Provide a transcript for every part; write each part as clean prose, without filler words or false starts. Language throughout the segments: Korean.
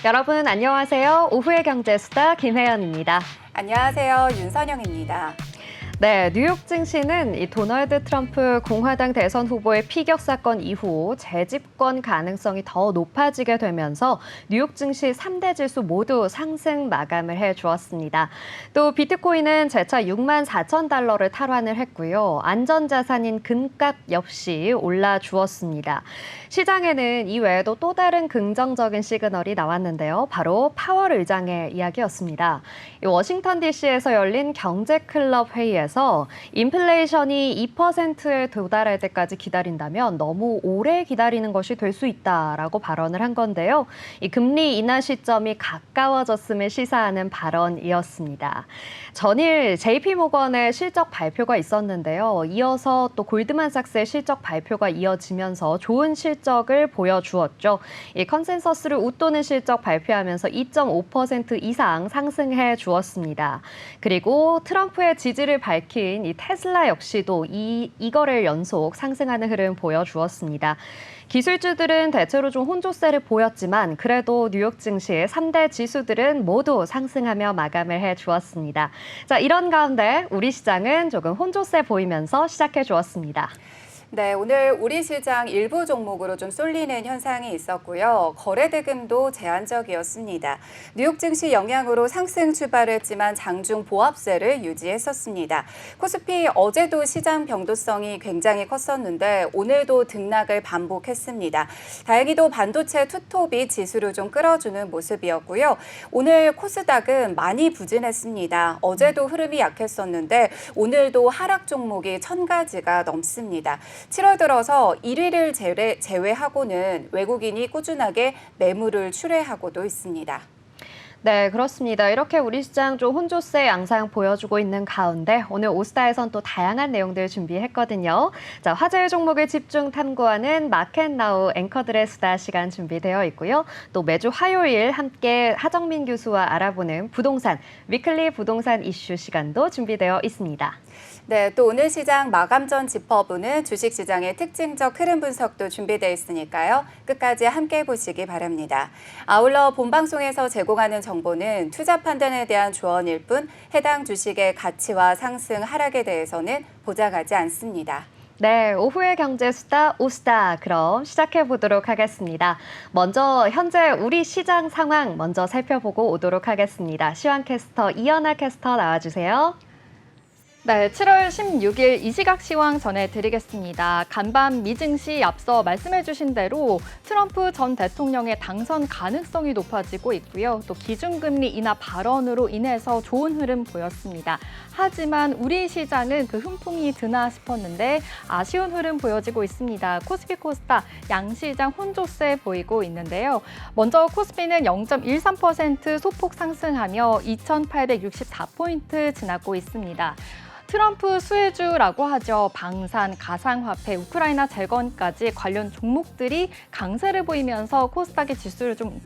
여러분 안녕하세요. 오후의 경제수다 김혜연입니다. 안녕하세요. 윤선영입니다. 네, 뉴욕 증시는 이 도널드 트럼프 공화당 대선 후보의 피격 사건 이후 재집권 가능성이 더 높아지게 되면서 뉴욕 증시 3대 지수 모두 상승 마감을 해주었습니다. 또 비트코인은 재차 6만 4천 달러를 탈환을 했고요. 안전자산인 금값 역시 올라주었습니다. 시장에는 이 외에도 또 다른 긍정적인 시그널이 나왔는데요. 바로 파월 의장의 이야기였습니다. 워싱턴 DC에서 열린 경제클럽 회의에서 인플레이션이 2%에 도달할 때까지 기다린다면 너무 오래 기다리는 것이 될 수 있다라고 발언을 한 건데요. 이 금리 인하 시점이 가까워졌음을 시사하는 발언이었습니다. 전일 JP모건의 실적 발표가 있었는데요. 이어서 또 골드만삭스의 실적 발표가 이어지면서 좋은 실적을 보여주었죠. 이 컨센서스를 웃도는 실적 발표하면서 2.5% 이상 상승해 주었습니다. 그리고 트럼프의 지지를 밝힌 이 테슬라 역시도 이거래일 연속 상승하는 흐름 보여주었습니다. 기술주들은 대체로 좀 혼조세를 보였지만 그래도 뉴욕 증시의 3대 지수들은 모두 상승하며 마감을 해주었습니다. 자, 이런 가운데 우리 시장은 조금 혼조세 보이면서 시작해 주었습니다. 네, 오늘 우리 시장 일부 종목으로 좀 쏠리는 현상이 있었고요. 거래 대금도 제한적이었습니다. 뉴욕 증시 영향으로 상승 출발했지만 장중 보합세를 유지했었습니다. 코스피 어제도 시장 변동성이 굉장히 컸었는데 오늘도 등락을 반복했습니다. 다행히도 반도체 투톱이 지수를 좀 끌어주는 모습이었고요. 오늘 코스닥은 많이 부진했습니다. 어제도 흐름이 약했었는데 오늘도 하락 종목이 1,000가지가 넘습니다. 7월 들어서 1위를 제외하고는 외국인이 꾸준하게 매물을 출회하고도 있습니다. 네, 그렇습니다. 이렇게 우리 시장 좀 혼조세 양상 보여주고 있는 가운데 오늘 오스타에선 또 다양한 내용들 준비했거든요. 자, 화제의 종목을 집중 탐구하는 마켓나우 앵커들의 수다 시간 준비되어 있고요. 또 매주 화요일 함께 하정민 교수와 알아보는 부동산, 위클리 부동산 이슈 시간도 준비되어 있습니다. 네, 또 오늘 시장 마감 전 짚어보는 주식시장의 특징적 흐름 분석도 준비되어 있으니까요. 끝까지 함께 보시기 바랍니다. 아울러 본방송에서 제공하는 정보는 투자 판단에 대한 조언일 뿐 해당 주식의 가치와 상승, 하락에 대해서는 보장하지 않습니다. 네, 오후의 경제수다 오스다 그럼 시작해 보도록 하겠습니다. 먼저 현재 우리 시장 상황 먼저 살펴보고 오도록 하겠습니다. 시황캐스터 이연아 캐스터 나와주세요. 네, 7월 16일 이 시각 시황 전해드리겠습니다. 간밤 미증시 앞서 말씀해주신 대로 트럼프 전 대통령의 당선 가능성이 높아지고 있고요. 또 기준금리 인하 발언으로 인해서 좋은 흐름 보였습니다. 하지만 우리 시장은 그 훈풍이 드나 싶었는데 아쉬운 흐름 보여지고 있습니다. 코스피 코스닥 양시장 혼조세 보이고 있는데요. 먼저 코스피는 0.13% 소폭 상승하며 2,864포인트 지나고 있습니다. 트럼프 수혜주라고 하죠. 방산, 가상화폐, 우크라이나 재건까지 관련 종목들이 강세를 보이면서 코스닥의 지수를 좀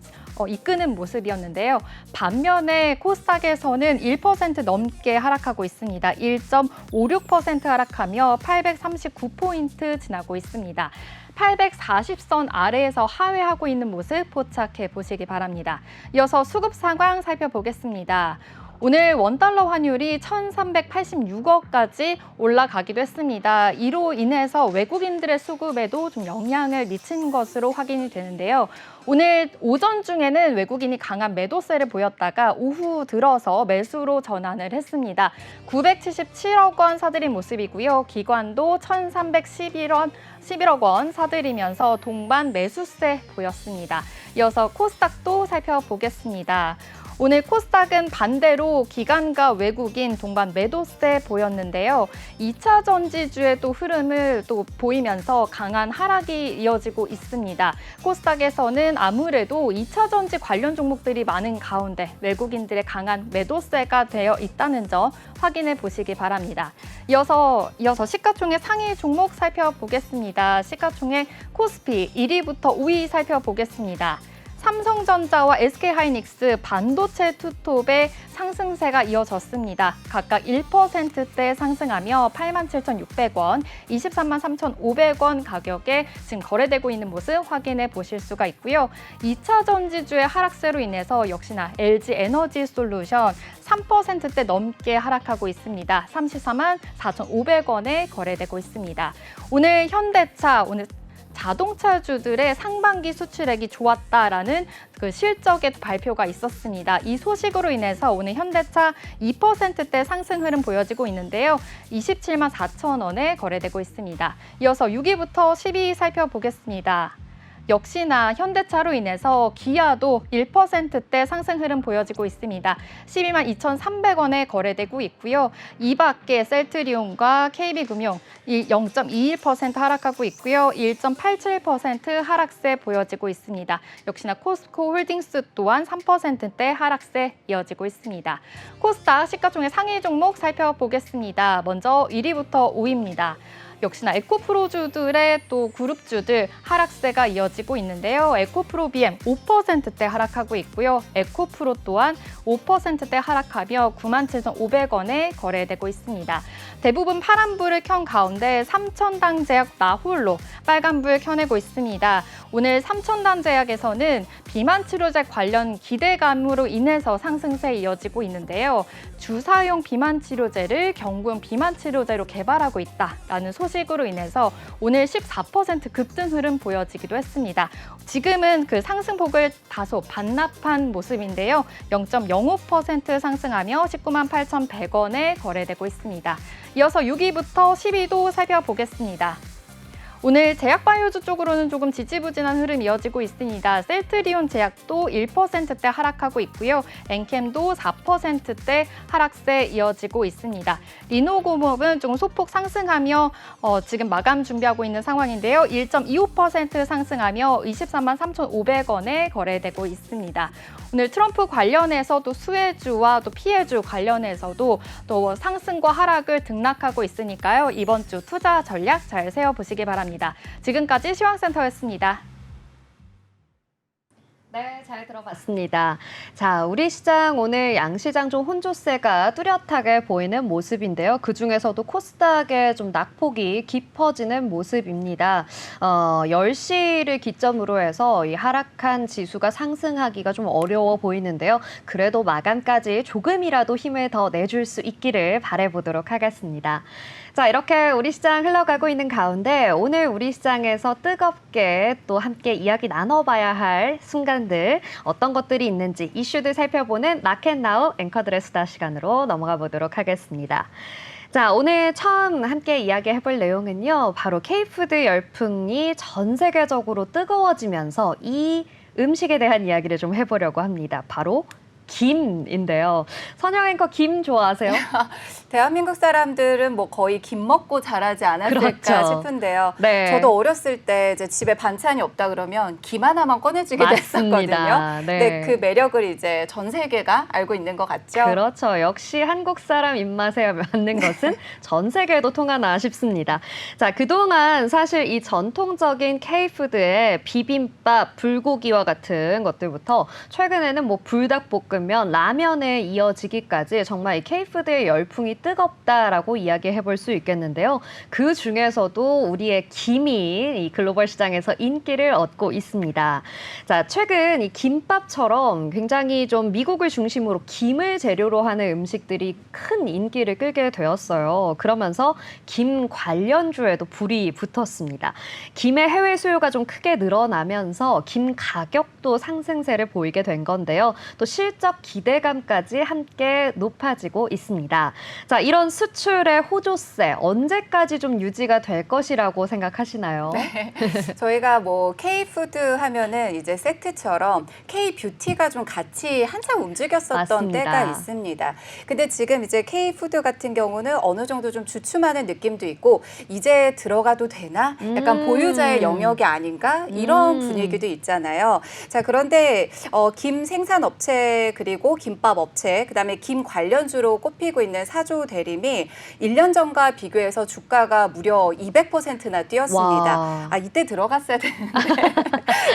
이끄는 모습이었는데요. 반면에 코스닥에서는 1% 넘게 하락하고 있습니다. 1.56% 하락하며 839포인트 지나고 있습니다. 840선 아래에서 하회하고 있는 모습 포착해 보시기 바랍니다. 이어서 수급 상황 살펴보겠습니다. 오늘 원달러 환율이 1,386억까지 올라가기도 했습니다. 이로 인해서 외국인들의 수급에도 좀 영향을 미친 것으로 확인이 되는데요. 오늘 오전 중에는 외국인이 강한 매도세를 보였다가 오후 들어서 매수로 전환을 했습니다. 977억 원 사들인 모습이고요. 기관도 1,311억 원 사들이면서 동반 매수세 보였습니다. 이어서 코스닥도 살펴보겠습니다. 오늘 코스닥은 반대로 기관과 외국인 동반 매도세 보였는데요. 2차 전지주의 또 흐름을 또 보이면서 강한 하락이 이어지고 있습니다. 코스닥에서는 아무래도 2차 전지 관련 종목들이 많은 가운데 외국인들의 강한 매도세가 되어 있다는 점 확인해 보시기 바랍니다. 이어서 시가총액 상위 종목 살펴보겠습니다. 시가총액 코스피 1위부터 5위 살펴보겠습니다. 삼성전자와 SK하이닉스 반도체 투톱의 상승세가 이어졌습니다. 각각 1%대 상승하며 87,600원, 233,500원 가격에 지금 거래되고 있는 모습 확인해 보실 수가 있고요. 2차 전지주의 하락세로 인해서 역시나 LG 에너지 솔루션 3%대 넘게 하락하고 있습니다. 34만 4,500원에 거래되고 있습니다. 오늘 현대차, 오늘 자동차주들의 상반기 수출액이 좋았다라는 그 실적의 발표가 있었습니다. 이 소식으로 인해서 오늘 현대차 2%대 상승 흐름 보여지고 있는데요. 27만 4천 원에 거래되고 있습니다. 이어서 6위부터 10위 살펴보겠습니다. 역시나 현대차로 인해서 기아도 1%대 상승 흐름 보여지고 있습니다. 12만 2,300원에 거래되고 있고요. 이 밖에 셀트리온과 KB금융 0.21% 하락하고 있고요. 1.87% 하락세 보여지고 있습니다. 역시나 코스코 홀딩스 또한 3%대 하락세 이어지고 있습니다. 코스닥 시가총액 상위 종목 살펴보겠습니다. 먼저 1위부터 5위입니다. 역시나 에코프로주들의 또 그룹주들 하락세가 이어지고 있는데요. 에코프로 BM 5%대 하락하고 있고요. 에코프로 또한 5%대 하락하며 97,500원에 거래되고 있습니다. 대부분 파란불을 켠 가운데 삼천당제약 나홀로 빨간불 켜내고 있습니다. 오늘 삼천당제약에서는 비만 치료제 관련 기대감으로 인해서 상승세 이어지고 있는데요. 주사용 비만 치료제를 경구용 비만 치료제로 개발하고 있다라는 소식으로 인해서 오늘 14% 급등 흐름 보여지기도 했습니다. 지금은 그 상승폭을 다소 반납한 모습인데요. 0.05% 상승하며 19만 8,100원에 거래되고 있습니다. 이어서 6위부터 10위도 살펴보겠습니다. 오늘 제약바이오주 쪽으로는 조금 지지부진한 흐름 이어지고 있습니다. 셀트리온 제약도 1%대 하락하고 있고요. 엔캠도 4%대 하락세 이어지고 있습니다. 리노고목은 조금 소폭 상승하며 지금 마감 준비하고 있는 상황인데요. 1.25% 상승하며 23만 3,500원에 거래되고 있습니다. 오늘 트럼프 관련해서도 수혜주와 또 피해주 관련해서도 또 상승과 하락을 등락하고 있으니까요. 이번 주 투자 전략 잘 세워보시기 바랍니다. 지금까지 시황센터였습니다. 네, 잘 들어봤습니다. 자, 우리 시장 오늘 양시장 좀 혼조세가 뚜렷하게 보이는 모습인데요. 그중에서도 코스닥의 좀 낙폭이 깊어지는 모습입니다. 10시를 기점으로 해서 이 하락한 지수가 상승하기가 좀 어려워 보이는데요. 그래도 마감까지 조금이라도 힘을 더 내줄 수 있기를 바라보도록 하겠습니다. 자, 이렇게 우리 시장 흘러가고 있는 가운데 오늘 우리 시장에서 뜨겁게 또 함께 이야기 나눠봐야 할 순간들 어떤 것들이 있는지 이슈들 살펴보는 마켓나우 앵커들의 수다 시간으로 넘어가 보도록 하겠습니다. 자, 오늘 처음 함께 이야기해볼 내용은요. 바로 K푸드 열풍이 전 세계적으로 뜨거워지면서 이 음식에 대한 이야기를 좀 해보려고 합니다. 바로 김인데요. 선영 앵커 김 좋아하세요? 대한민국 사람들은 뭐 거의 김 먹고 자라지 않았을까 그렇죠. 싶은데요. 네. 저도 어렸을 때 이제 집에 반찬이 없다 그러면 김 하나만 꺼내주게 맞습니다. 됐었거든요. 네. 근데 그 매력을 이제 전 세계가 알고 있는 것 같죠. 그렇죠. 역시 한국 사람 입맛에 맞는 것은 전 세계에도 통하나 싶습니다. 자, 그동안 사실 이 전통적인 K푸드의 비빔밥, 불고기와 같은 것들부터 최근에는 뭐 불닭볶음면, 라면에 이어지기까지 정말 이 K푸드의 열풍이 뜨겁다라고 이야기해 볼 수 있겠는데요. 그 중에서도 우리의 김이 이 글로벌 시장에서 인기를 얻고 있습니다. 자, 최근 이 김밥처럼 굉장히 좀 미국을 중심으로 김을 재료로 하는 음식들이 큰 인기를 끌게 되었어요. 그러면서 김 관련주에도 불이 붙었습니다. 김의 해외 수요가 좀 크게 늘어나면서 김 가격도 상승세를 보이게 된 건데요. 또 실적 기대감까지 함께 높아지고 있습니다. 자, 이런 수출의 호조세 언제까지 좀 유지가 될 것이라고 생각하시나요? 네. 저희가 뭐 K푸드 하면은 이제 세트처럼 K뷰티가 좀 같이 한참 움직였었던 맞습니다. 때가 있습니다. 근데 지금 이제 K푸드 같은 경우는 어느 정도 좀 주춤하는 느낌도 있고 이제 들어가도 되나? 약간 보유자의 영역이 아닌가? 이런 분위기도 있잖아요. 자, 그런데 김 생산업체 그리고 김밥 업체 그다음에 김 관련주로 꼽히고 있는 사조 대림이 1년 전과 비교해서 주가가 무려 200%나 뛰었습니다. 와. 아, 이때 들어갔어야 되는데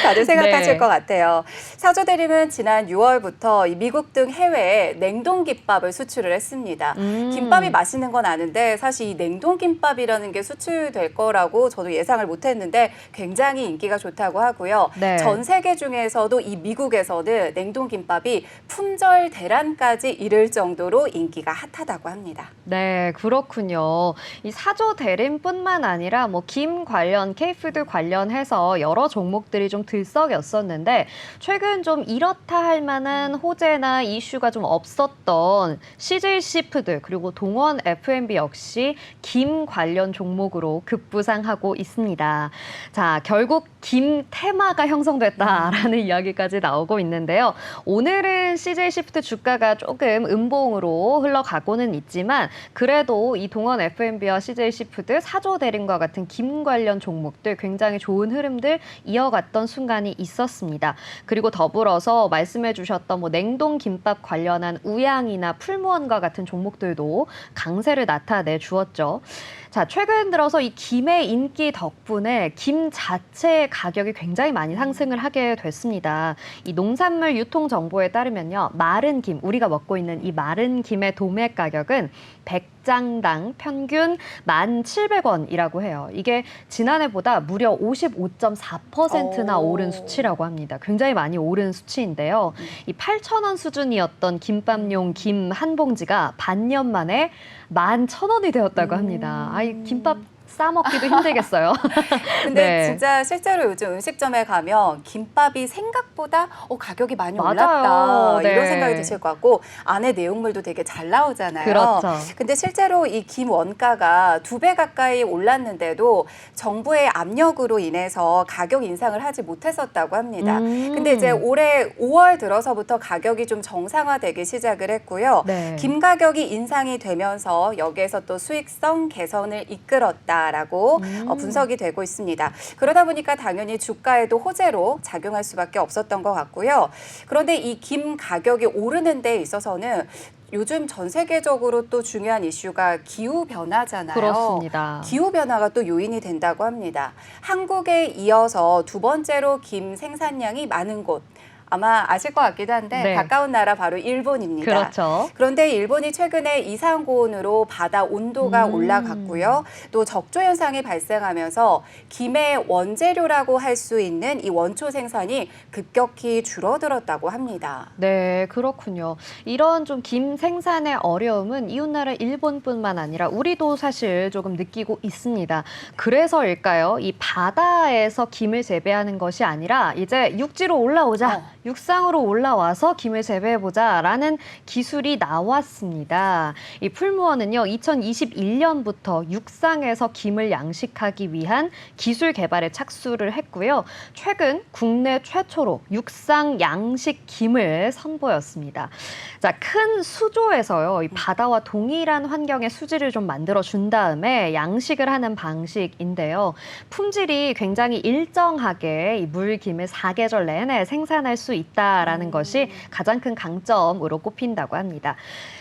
다들 생각하실 네. 것 같아요. 사조대림은 지난 6월부터 미국 등 해외에 냉동김밥을 수출을 했습니다. 김밥이 맛있는 건 아는데 사실 이 냉동김밥이라는 게 수출될 거라고 저도 예상을 못했는데 굉장히 인기가 좋다고 하고요. 네. 전 세계 중에서도 이 미국에서는 냉동김밥이 품절 대란까지 이를 정도로 인기가 핫하다고 합니다. 네, 그렇군요. 이 사조 대림뿐만 아니라 뭐 김 관련, K푸드 관련해서 여러 종목들이 좀 들썩였었는데 최근 좀 이렇다 할 만한 호재나 이슈가 좀 없었던 CJ 시푸드 그리고 동원 F&B 역시 김 관련 종목으로 급부상하고 있습니다. 자, 결국 김 테마가 형성됐다라는 이야기까지 나오고 있는데요. 오늘은 CJ 시푸드 주가가 조금 음봉으로 흘러가고는 있지만 그래도 이 동원 F&B와 CJ 시푸드, 사조 대림과 같은 김 관련 종목들 굉장히 좋은 흐름들 이어갔던 순간이 있었습니다. 그리고 더불어서 말씀해 주셨던 뭐 냉동 김밥 관련한 우양이나 풀무원과 같은 종목들도 강세를 나타내 주었죠. 자, 최근 들어서 이 김의 인기 덕분에 김 자체의 가격이 굉장히 많이 상승을 하게 됐습니다. 이 농산물 유통 정보에 따르면요. 마른 김, 우리가 먹고 있는 이 마른 김의 도매 가격은 100장당 평균 1,700원이라고 해요. 이게 지난해보다 무려 55.4%나 오른 수치라고 합니다. 굉장히 많이 오른 수치인데요. 이 8,000원 수준이었던 김밥용 김 한 봉지가 반년 만에 11,000원이 되었다고 합니다. 아이 김밥 싸 먹기도 힘들겠어요. 근데 네. 진짜 실제로 요즘 음식점에 가면 김밥이 생각보다 가격이 많이 맞아요. 올랐다 네. 이런 생각이 드실 것 같고 안에 내용물도 되게 잘 나오잖아요. 그렇죠. 근데 실제로 이 김 원가가 2배 가까이 올랐는데도 정부의 압력으로 인해서 가격 인상을 하지 못했었다고 합니다. 근데 이제 올해 5월 들어서부터 가격이 좀 정상화되기 시작을 했고요. 네. 김 가격이 인상이 되면서 여기에서 또 수익성 개선을 이끌었다라고 분석이 되고 있습니다. 그러다 보니까 당연히 주가에도 호재로 작용할 수밖에 없었던 것 같고요. 그런데 이 김 가격이 오르는 데 있어서는 요즘 전 세계적으로 또 중요한 이슈가 기후 변화잖아요. 그렇습니다. 기후 변화가 또 요인이 된다고 합니다. 한국에 이어서 두 번째로 김 생산량이 많은 곳. 아마 아실 것 같기도 한데 네. 가까운 나라 바로 일본입니다. 그렇죠. 그런데 일본이 최근에 이상고온으로 바다 온도가 올라갔고요. 또 적조 현상이 발생하면서 김의 원재료라고 할 수 있는 이 원초 생산이 급격히 줄어들었다고 합니다. 네, 그렇군요. 이런 좀 김 생산의 어려움은 이웃나라 일본뿐만 아니라 우리도 사실 조금 느끼고 있습니다. 그래서일까요? 이 바다에서 김을 재배하는 것이 아니라 이제 육지로 올라오자. 육상으로 올라와서 김을 재배해보자라는 기술이 나왔습니다. 이 풀무원은요, 2021년부터 육상에서 김을 양식하기 위한 기술 개발에 착수를 했고요. 최근 국내 최초로 육상 양식 김을 선보였습니다. 자, 큰 수조에서요, 이 바다와 동일한 환경의 수질을 좀 만들어준 다음에 양식을 하는 방식인데요. 품질이 굉장히 일정하게 이 물김을 4계절 내내 생산할 수 있다라는 것이 가장 큰 강점으로 꼽힌다고 합니다.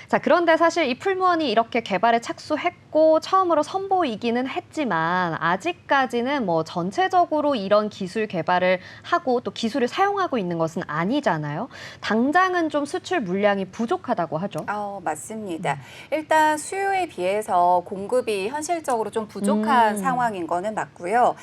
자, 그런데 사실 이 풀무원이 이렇게 개발에 착수했고 처음으로 선보이기는 했지만 아직까지는 뭐 전체적으로 이런 기술 개발을 하고 또 기술을 사용하고 있는 것은 아니잖아요. 당장은 좀 수출 물량이 부족하다고 하죠. 맞습니다. 일단 수요에 비해서 공급이 현실적으로 좀 부족한 상황인 거는 맞고요.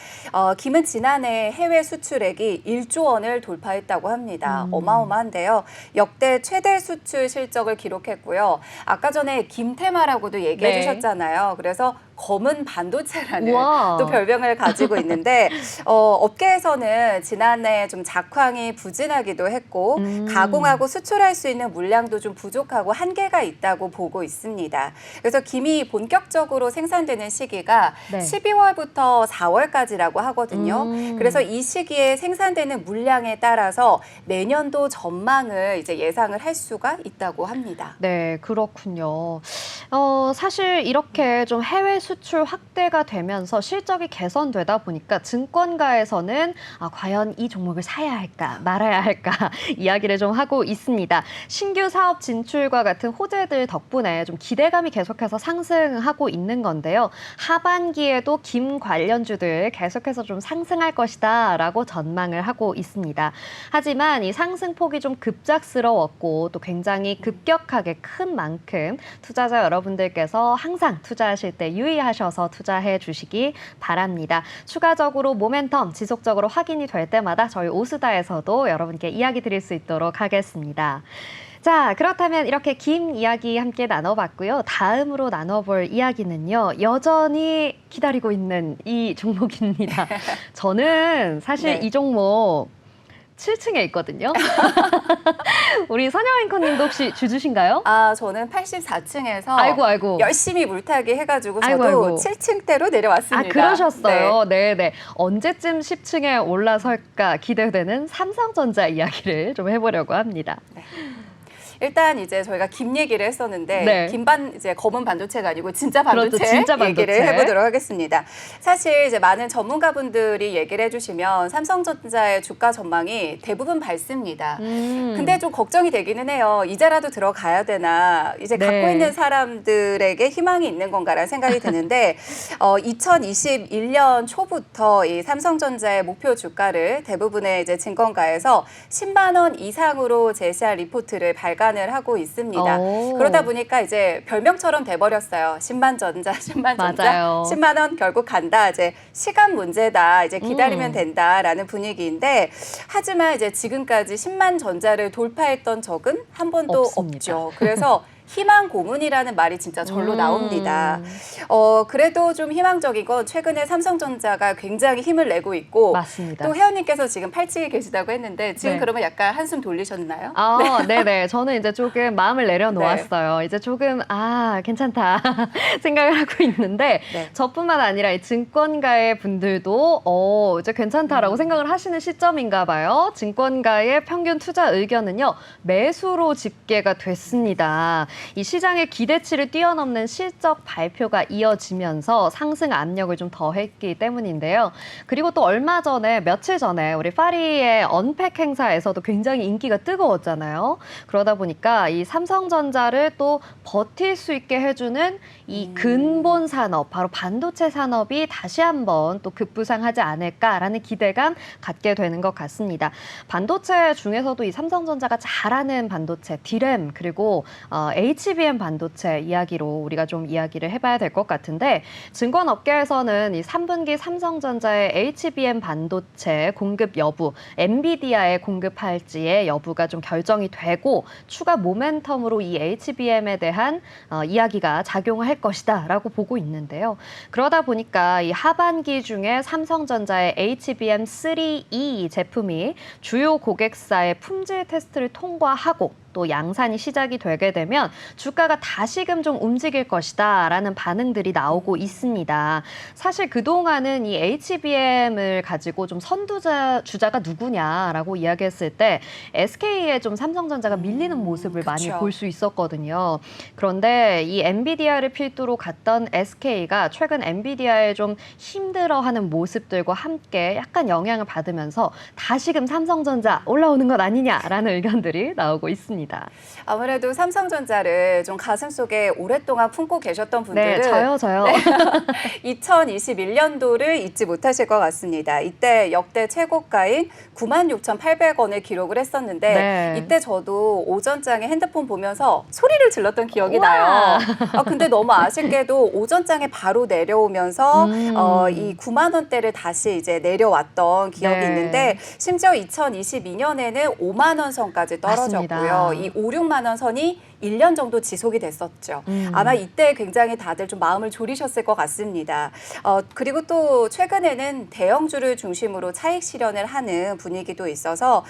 김은 지난해 해외 수출액이 1조 원을 돌파했다고 합니다. 어마어마한데요. 역대 최대 수출 실적을 기록했고요. 아까 전에 김테마라고도 얘기해 네. 주셨잖아요. 그래서 검은 반도체라는 우와. 또 별명을 가지고 있는데 업계에서는 지난해 좀 작황이 부진하기도 했고 가공하고 수출할 수 있는 물량도 좀 부족하고 한계가 있다고 보고 있습니다. 그래서 김이 본격적으로 생산되는 시기가 네. 12월부터 4월까지라고 하거든요. 그래서 이 시기에 생산되는 물량에 따라서 내년도 전망을 이제 예상을 할 수가 있다고 합니다. 네, 그렇군요. 사실 이렇게 좀 해외 수출 확대가 되면서 실적이 개선되다 보니까 증권가에서는 과연 이 종목을 사야 할까 말아야 할까 이야기를 좀 하고 있습니다. 신규 사업 진출과 같은 호재들 덕분에 좀 기대감이 계속해서 상승하고 있는 건데요. 하반기에도 김 관련주들 계속해서 좀 상승할 것이다라고 전망을 하고 있습니다. 하지만 이 상승폭이 좀 급작스러웠고 또 굉장히 급격하게 큰 만큼 투자자 여러분들께서 항상 투자하실 때 유의하셔서 투자해 주시기 바랍니다. 추가적으로 모멘텀 지속적으로 확인이 될 때마다 저희 오수다에서도 여러분께 이야기 드릴 수 있도록 하겠습니다. 자, 그렇다면 이렇게 김 이야기 함께 나눠봤고요. 다음으로 나눠볼 이야기는요. 여전히 기다리고 있는 이 종목입니다. 저는 사실 네. 이 종목 7층에 있거든요. 우리 선영 앵커님도 혹시 주주신가요? 저는 84층에서 아이고. 열심히 물타기 해가지고 저도 아이고. 7층대로 내려왔습니다. 그러셨어요. 네. 언제쯤 10층에 올라설까 기대되는 삼성전자 이야기를 좀 해보려고 합니다. 일단 이제 저희가 김 얘기를 했었는데 네. 이제 검은 반도체가 아니고 진짜 반도체, 그렇죠, 진짜 반도체. 얘기를 해보도록 하겠습니다. 사실 이제 많은 전문가분들이 얘기를 해주시면 삼성전자의 주가 전망이 대부분 밝습니다. 근데 좀 걱정이 되기는 해요. 이제라도 들어가야 되나, 이제 네. 갖고 있는 사람들에게 희망이 있는 건가라는 생각이 드는데 2021년 초부터 이 삼성전자의 목표 주가를 대부분의 이제 증권가에서 10만 원 이상으로 제시한 리포트를 발간을 하고 있습니다. 오. 그러다 보니까 이제 별명처럼 돼버렸어요. 10만 전자, 10만 전자, 맞아요. 10만 원 결국 간다. 이제 시간 문제다. 이제 기다리면 된다라는 분위기인데 하지만 이제 지금까지 10만 전자를 돌파했던 적은 한 번도 없습니다. 없죠. 그래서 희망 고문이라는 말이 진짜 절로 나옵니다. 그래도 좀 희망적인 건 최근에 삼성전자가 굉장히 힘을 내고 있고 맞습니다. 또 혜연님께서 지금 8층에 계시다고 했는데 지금 네. 그러면 약간 한숨 돌리셨나요? 네네. 저는 이제 조금 마음을 내려놓았어요. 이제 조금 괜찮다 생각을 하고 있는데 네. 저뿐만 아니라 이 증권가의 분들도 이제 괜찮다라고 생각을 하시는 시점인가 봐요. 증권가의 평균 투자 의견은요. 매수로 집계가 됐습니다. 이 시장의 기대치를 뛰어넘는 실적 발표가 이어지면서 상승 압력을 좀 더했기 때문인데요. 그리고 또 며칠 전에 우리 파리의 언팩 행사에서도 굉장히 인기가 뜨거웠잖아요. 그러다 보니까 이 삼성전자를 또 버틸 수 있게 해주는 이 근본 산업, 바로 반도체 산업이 다시 한번 또 급부상하지 않을까라는 기대감 갖게 되는 것 같습니다. 반도체 중에서도 이 삼성전자가 잘하는 반도체, D램 그리고 HBM 반도체 이야기로 우리가 좀 이야기를 해봐야 될 것 같은데 증권업계에서는 이 3분기 삼성전자의 HBM 반도체 공급 여부, 엔비디아에 공급할지의 여부가 좀 결정이 되고 추가 모멘텀으로 이 HBM에 대한 이야기가 작용을 할 것이다라고 보고 있는데요. 그러다 보니까 이 하반기 중에 삼성전자의 HBM3E 제품이 주요 고객사의 품질 테스트를 통과하고 또 양산이 시작이 되게 되면 주가가 다시금 좀 움직일 것이다라는 반응들이 나오고 있습니다. 사실 그동안은 이 HBM을 가지고 좀 주자가 누구냐라고 이야기했을 때 SK에 좀 삼성전자가 밀리는 모습을 많이 볼 수 있었거든요. 그런데 이 엔비디아를 필두로 갔던 SK가 최근 엔비디아에 좀 힘들어하는 모습들과 함께 약간 영향을 받으면서 다시금 삼성전자 올라오는 것 아니냐라는 의견들이 나오고 있습니다. 아무래도 삼성전자를 좀 가슴속에 오랫동안 품고 계셨던 분들은 네, 저요. 2021년도를 잊지 못하실 것 같습니다. 이때 역대 최고가인 96,800원을 기록을 했었는데 네. 이때 저도 오전장에 핸드폰 보면서 소리를 질렀던 기억이 우와. 나요. 근데 너무 아쉽게도 오전장에 바로 내려오면서 이 9만 원대를 다시 이제 내려왔던 기억이 네. 있는데 심지어 2022년에는 5만 원 선까지 떨어졌고요. 맞습니다. 이 5, 6만 원 선이 1년 정도 지속이 됐었죠. 아마 이때 굉장히 다들 좀 마음을 졸이셨을 것 같습니다. 그리고 또 최근에는 대형주를 중심으로 차익 실현을 하는 분위기도 있어서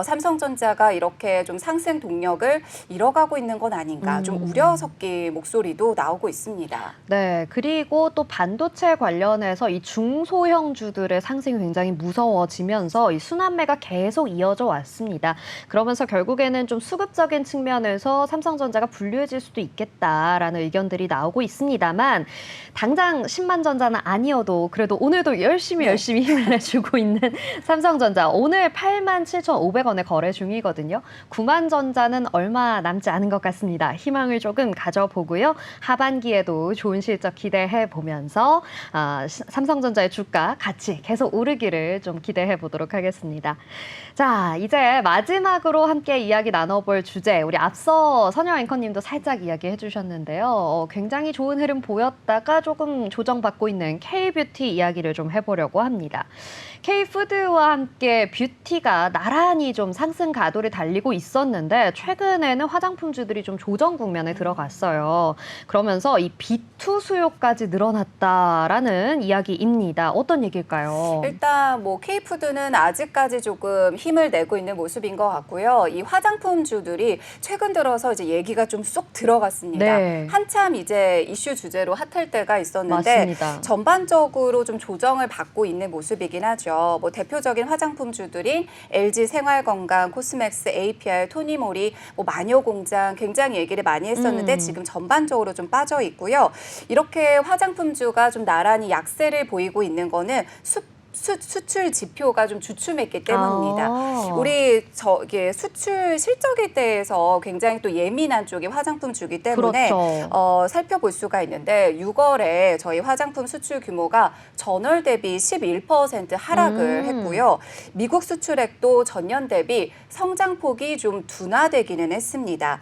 삼성전자가 이렇게 좀 상승 동력을 잃어가고 있는 건 아닌가 좀 우려 섞인 목소리도 나오고 있습니다. 네, 그리고 또 반도체 관련해서 이 중소형주들의 상승이 굉장히 무서워지면서 이 순환매가 계속 이어져 왔습니다. 그러면서 결국에는 좀 수급 기술적인 측면에서 삼성전자가 불리해질 수도 있겠다라는 의견들이 나오고 있습니다만 당장 10만 전자는 아니어도 그래도 오늘도 열심히 힘을 내주고 있는 삼성전자 오늘 87,500원에 거래 중이거든요. 9만 전자는 얼마 남지 않은 것 같습니다. 희망을 조금 가져보고요. 하반기에도 좋은 실적 기대해 보면서 삼성전자의 주가 같이 계속 오르기를 좀 기대해 보도록 하겠습니다. 자, 이제 마지막으로 함께 이야기 나눠볼 주제, 우리 앞서 선영 앵커님도 살짝 이야기해 주셨는데요. 굉장히 좋은 흐름 보였다가 조금 조정받고 있는 K뷰티 이야기를 좀 해보려고 합니다. K푸드와 함께 뷰티가 나란히 좀 상승 가도를 달리고 있었는데 최근에는 화장품주들이 좀 조정 국면에 들어갔어요. 그러면서 이 B2 수요까지 늘어났다라는 이야기입니다. 어떤 얘기일까요? 일단 뭐 K푸드는 아직까지 조금 힘을 내고 있는 모습인 것 같고요. 이 화장품주들이 최근 들어서 이제 얘기가 좀 쏙 들어갔습니다. 네. 한참 이제 이슈 주제로 핫할 때가 있었는데 맞습니다. 전반적으로 좀 조정을 받고 있는 모습이긴 하죠. 뭐 대표적인 화장품주들인 LG 생활건강, 코스맥스, APR, 토니모리, 뭐 마녀공장 굉장히 얘기를 많이 했었는데 지금 전반적으로 좀 빠져 있고요. 이렇게 화장품주가 좀 나란히 약세를 보이고 있는 거는 수출 지표가 좀 주춤했기 때문입니다. 우리 이게 수출 실적에 대해서 굉장히 또 예민한 쪽이 화장품주기 때문에 그렇죠. 살펴볼 수가 있는데 6월에 저희 화장품 수출 규모가 전월 대비 11% 하락을 했고요. 미국 수출액도 전년 대비 성장폭이 좀 둔화되기는 했습니다.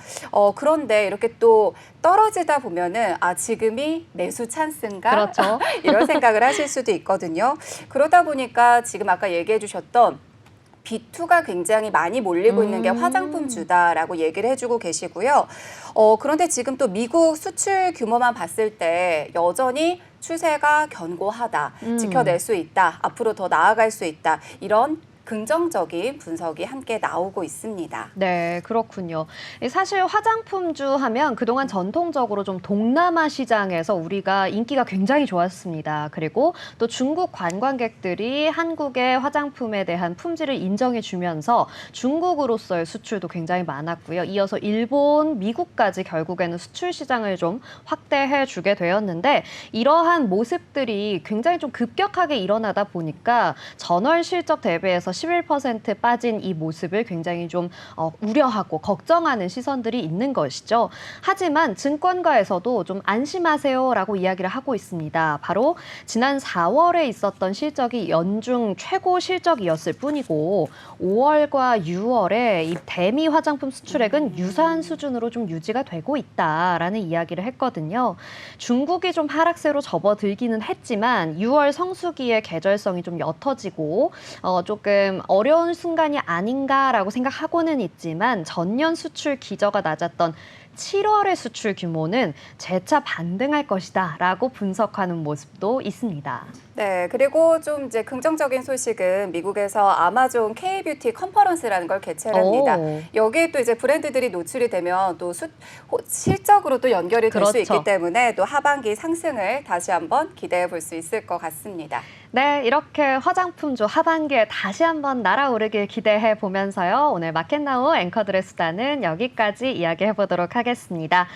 그런데 이렇게 또 떨어지다 보면은 지금이 매수 찬스인가? 그렇죠. 이런 생각을 하실 수도 있거든요. 그러다 보니까 지금 아까 얘기해 주셨던 B2가 굉장히 많이 몰리고 있는 게 화장품주다라고 얘기를 해주고 계시고요. 그런데 지금 또 미국 수출 규모만 봤을 때 여전히 추세가 견고하다, 지켜낼 수 있다, 앞으로 더 나아갈 수 있다, 이런 긍정적인 분석이 함께 나오고 있습니다. 네, 그렇군요. 사실 화장품주 하면 그동안 전통적으로 좀 동남아 시장에서 우리가 인기가 굉장히 좋았습니다. 그리고 또 중국 관광객들이 한국의 화장품에 대한 품질을 인정해 주면서 중국으로서의 수출도 굉장히 많았고요. 이어서 일본, 미국까지 결국에는 수출 시장을 좀 확대해 주게 되었는데 이러한 모습들이 굉장히 좀 급격하게 일어나다 보니까 전월 실적 대비해서 11% 빠진 이 모습을 굉장히 좀 우려하고 걱정하는 시선들이 있는 것이죠. 하지만 증권가에서도 좀 안심하세요라고 이야기를 하고 있습니다. 바로 지난 4월에 있었던 실적이 연중 최고 실적이었을 뿐이고 5월과 6월에 이 대미 화장품 수출액은 유사한 수준으로 좀 유지가 되고 있다라는 이야기를 했거든요. 중국이 좀 하락세로 접어들기는 했지만 6월 성수기의 계절성이 좀 옅어지고 조금 어려운 순간이 아닌가라고 생각하고는 있지만 전년 수출 기저가 낮았던 7월의 수출 규모는 재차 반등할 것이다라고 분석하는 모습도 있습니다. 네, 그리고 좀 이제 긍정적인 소식은 미국에서 아마존 K뷰티 컨퍼런스라는 걸 개최를 합니다. 여기에 또 이제 브랜드들이 노출이 되면 또 실적으로 또 연결이 될 수 있기 때문에 또 하반기 상승을 다시 한번 기대해 볼 수 있을 것 같습니다. 네, 이렇게 화장품주 하반기에 다시 한번 날아오르길 기대해 보면서요. 오늘 마켓나우 앵커들의 수다는 여기까지 이야기해 보도록 하겠습니다.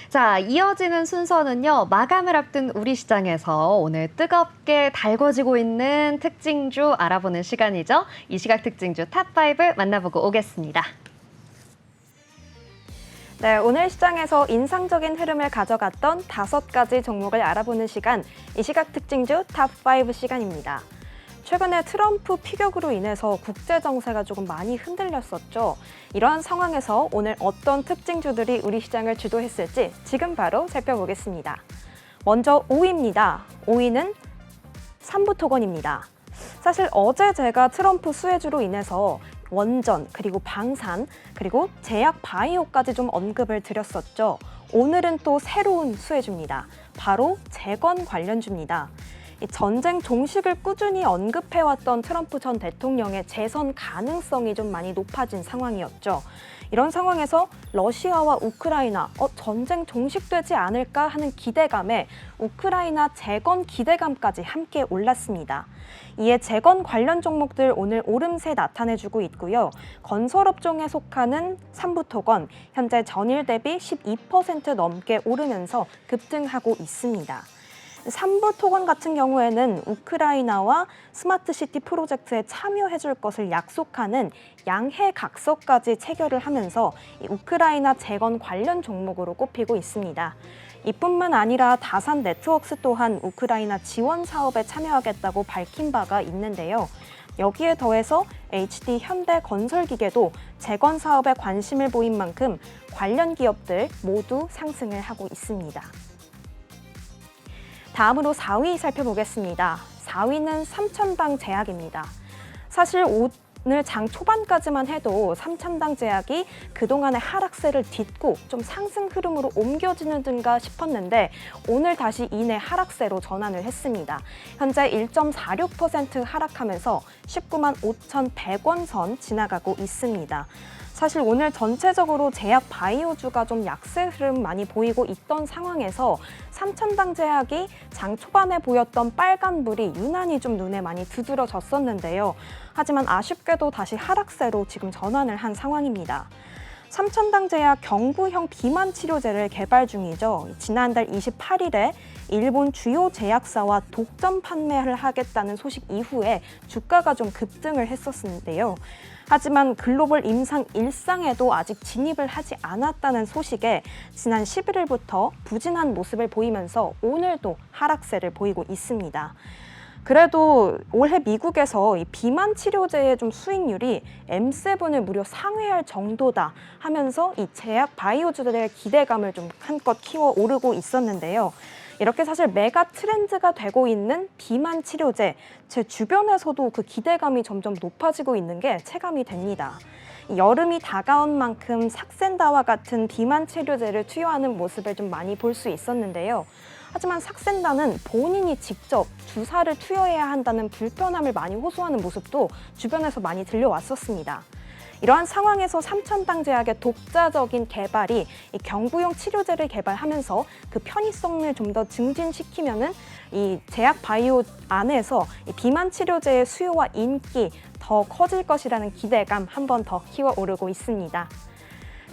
자, 이어지는 순서는요. 마감을 앞둔 우리 시장에서 오늘 뜨겁게 달궈지고 있는 특징주 알아보는 시간이죠. 이 시각 특징주 탑5 만나보고 오겠습니다. 네, 오늘 시장에서 인상적인 흐름을 가져갔던 5가지 종목을 알아보는 시간, 이 시각 특징주 탑5 시간입니다. 최근에 트럼프 피격으로 인해서 국제 정세가 조금 많이 흔들렸었죠. 이러한 상황에서 오늘 어떤 특징주들이 우리 시장을 주도했을지 지금 바로 살펴보겠습니다. 먼저 5위입니다. 5위는 삼부토건입니다. 사실 어제 제가 트럼프 수혜주로 인해서 원전, 그리고 방산, 그리고 제약 바이오까지 좀 언급을 드렸었죠. 오늘은 또 새로운 수혜주입니다. 바로 재건 관련주입니다. 이 전쟁 종식을 꾸준히 언급해왔던 트럼프 전 대통령의 재선 가능성이 좀 많이 높아진 상황이었죠. 이런 상황에서 러시아와 우크라이나, 전쟁 종식되지 않을까 하는 기대감에 우크라이나 재건 기대감까지 함께 올랐습니다. 이에 재건 관련 종목들 오늘 오름세 나타내주고 있고요. 건설업종에 속하는 삼부토건, 현재 전일 대비 12% 넘게 오르면서 급등하고 있습니다. 삼부토건 같은 경우에는 우크라이나와 스마트시티 프로젝트에 참여해줄 것을 약속하는 양해 각서까지 체결을 하면서 우크라이나 재건 관련 종목으로 꼽히고 있습니다. 이뿐만 아니라 다산 네트워크스 또한 우크라이나 지원 사업에 참여하겠다고 밝힌 바가 있는데요. 여기에 더해서 HD 현대건설기계도 재건 사업에 관심을 보인 만큼 관련 기업들 모두 상승을 하고 있습니다. 다음으로 4위 살펴보겠습니다. 4위는 삼천당 제약입니다. 사실 오늘 장 초반까지만 해도 삼천당 제약이 그동안의 하락세를 딛고 좀 상승 흐름으로 옮겨지는 든가 싶었는데 오늘 다시 이내 하락세로 전환을 했습니다. 현재 1.46% 하락하면서 19만 5,100원 선 지나가고 있습니다. 사실 오늘 전체적으로 제약 바이오주가 좀 약세 흐름 많이 보이고 있던 상황에서 삼천당 제약이 장 초반에 보였던 빨간불이 유난히 좀 눈에 많이 두드러졌었는데요. 하지만 아쉽게도 다시 하락세로 지금 전환을 한 상황입니다. 삼천당 제약 경구형 비만 치료제를 개발 중이죠. 지난달 28일에 일본 주요 제약사와 독점 판매를 하겠다는 소식 이후에 주가가 좀 급등을 했었는데요. 하지만 글로벌 임상 1상에도 아직 진입을 하지 않았다는 소식에 지난 11일부터 부진한 모습을 보이면서 오늘도 하락세를 보이고 있습니다. 그래도 올해 미국에서 이 비만 치료제의 좀 수익률이 M7을 무려 상회할 정도다 하면서 이 제약 바이오주들의 기대감을 좀 한껏 키워 오르고 있었는데요. 이렇게 사실 메가 트렌드가 되고 있는 비만 치료제, 제 주변에서도 그 기대감이 점점 높아지고 있는 게 체감이 됩니다. 여름이 다가온 만큼 삭센다와 같은 비만 치료제를 투여하는 모습을 좀 많이 볼 수 있었는데요. 하지만 삭센다는 본인이 직접 주사를 투여해야 한다는 불편함을 많이 호소하는 모습도 주변에서 많이 들려왔었습니다. 이러한 상황에서 삼천당 제약의 독자적인 개발이 이 경구용 치료제를 개발하면서 그 편의성을 좀 더 증진시키면은 이 제약 바이오 안에서 이 비만 치료제의 수요와 인기 더 커질 것이라는 기대감 한 번 더 키워오르고 있습니다.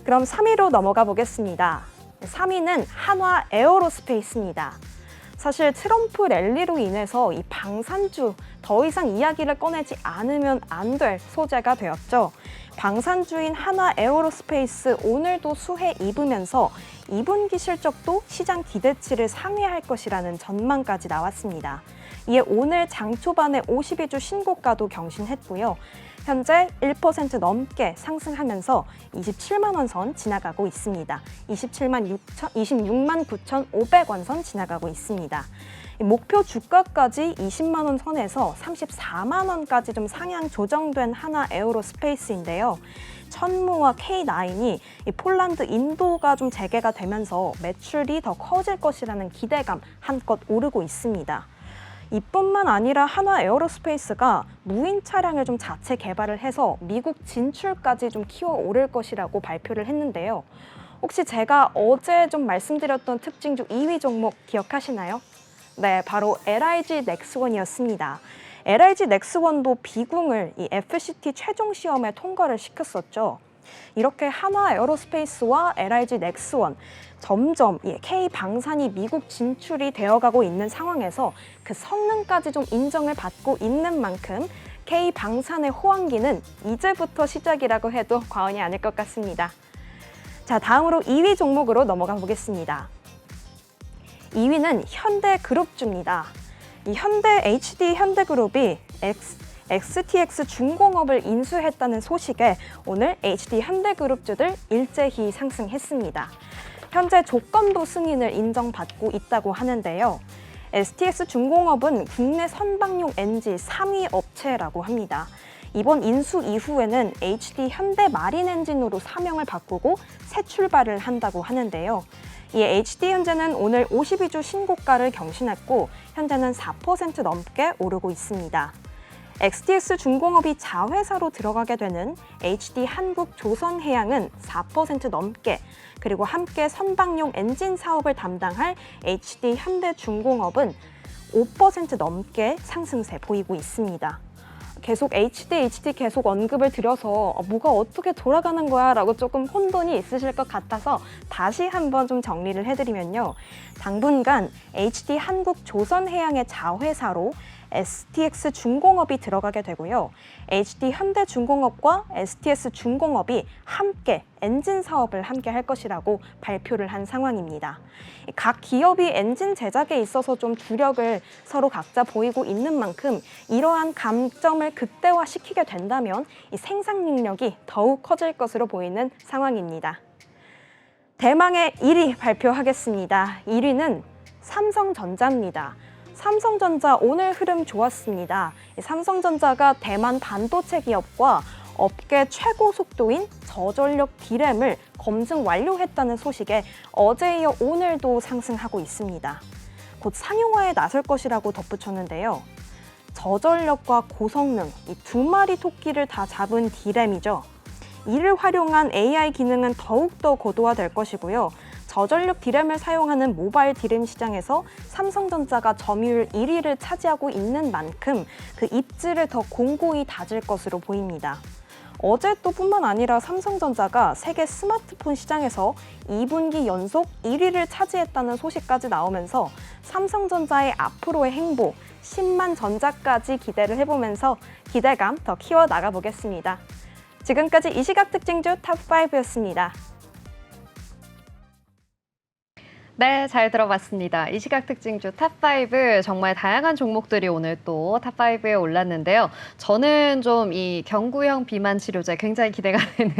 그럼 3위로 넘어가 보겠습니다. 3위는 한화 에어로스페이스입니다. 사실 트럼프 랠리로 인해서 이 방산주 더 이상 이야기를 꺼내지 않으면 안 될 소재가 되었죠. 방산주인 한화 에어로스페이스 오늘도 수혜 입으면서 2분기 실적도 시장 기대치를 상회할 것이라는 전망까지 나왔습니다. 이에 오늘 장 초반에 52주 신고가도 경신했고요. 현재 1% 넘게 상승하면서 27만 원 선 지나가고 있습니다. 26만 9,500원 선 지나가고 있습니다. 목표 주가까지 20만 원 선에서 34만 원까지 좀 상향 조정된 한화 에어로스페이스인데요. 천무와 K9이 폴란드, 인도가 좀 재개가 되면서 매출이 더 커질 것이라는 기대감 한껏 오르고 있습니다. 이뿐만 아니라 한화 에어로스페이스가 무인 차량을 좀 자체 개발을 해서 미국 진출까지 좀 키워 오를 것이라고 발표를 했는데요. 혹시 제가 어제 좀 말씀드렸던 특징주 2위 종목 기억하시나요? 네, 바로 LIG 넥스원이었습니다. LIG 넥스원도 비궁을 이 FCT 최종 시험에 통과를 시켰었죠. 이렇게 한화 에어로스페이스와 LIG 넥스원 점점 K 방산이 미국 진출이 되어가고 있는 상황에서 그 성능까지 좀 인정을 받고 있는 만큼 K 방산의 호황기는 이제부터 시작이라고 해도 과언이 아닐 것 같습니다. 자, 다음으로 2위 종목으로 넘어가 보겠습니다. 2위는 현대그룹주입니다. 이 HD 현대그룹이 XTX 중공업을 인수했다는 소식에 오늘 HD 현대그룹주들 일제히 상승했습니다. 현재 조건부 승인을 인정받고 있다고 하는데요. STX 중공업은 국내 선박용 엔진 3위 업체라고 합니다. 이번 인수 이후에는 HD 현대 마린 엔진으로 사명을 바꾸고 새 출발을 한다고 하는데요. 이 HD현재는 오늘 52주 신고가를 경신했고 현재는 4% 넘게 오르고 있습니다. XTX중공업이 자회사로 들어가게 되는 HD한국조선해양은 4% 넘게, 그리고 함께 선박용 엔진 사업을 담당할 HD현대중공업은 5% 넘게 상승세 보이고 있습니다. 계속 HD 계속 언급을 드려서 뭐가 어떻게 돌아가는 거야 라고 조금 혼돈이 있으실 것 같아서 다시 한번 좀 정리를 해드리면요. 당분간 HD한국조선해양의 자회사로 STX중공업이 들어가게 되고요. HD현대중공업과 STS중공업이 함께 엔진 사업을 함께 할 것이라고 발표를 한 상황입니다. 각 기업이 엔진 제작에 있어서 좀 주력을 서로 각자 보이고 있는 만큼 이러한 감점을 극대화시키게 된다면 이 생산 능력이 더욱 커질 것으로 보이는 상황입니다. 대망의 1위 발표하겠습니다. 1위는 삼성전자입니다. 삼성전자 오늘 흐름 좋았습니다. 삼성전자가 대만 반도체 기업과 업계 최고 속도인 저전력 D램을 검증 완료했다는 소식에 어제 이어 오늘도 상승하고 있습니다. 곧 상용화에 나설 것이라고 덧붙였는데요. 저전력과 고성능, 이 두 마리 토끼를 다 잡은 D램이죠. 이를 활용한 AI 기능은 더욱더 고도화될 것이고요. 저전력 D램을 사용하는 모바일 D램 시장에서 삼성전자가 점유율 1위를 차지하고 있는 만큼 그 입지를 더 공고히 다질 것으로 보입니다. 어제 또 뿐만 아니라 삼성전자가 세계 스마트폰 시장에서 2분기 연속 1위를 차지했다는 소식까지 나오면서 삼성전자의 앞으로의 행보, 10만 전자까지 기대를 해보면서 기대감 더 키워나가 보겠습니다. 지금까지 이 시각 특징주 탑5였습니다. 네, 잘 들어봤습니다. 이 시각 특징주 탑5 정말 다양한 종목들이 오늘 또 탑5에 올랐는데요. 저는 좀 이 경구형 비만 치료제 굉장히 기대가 되는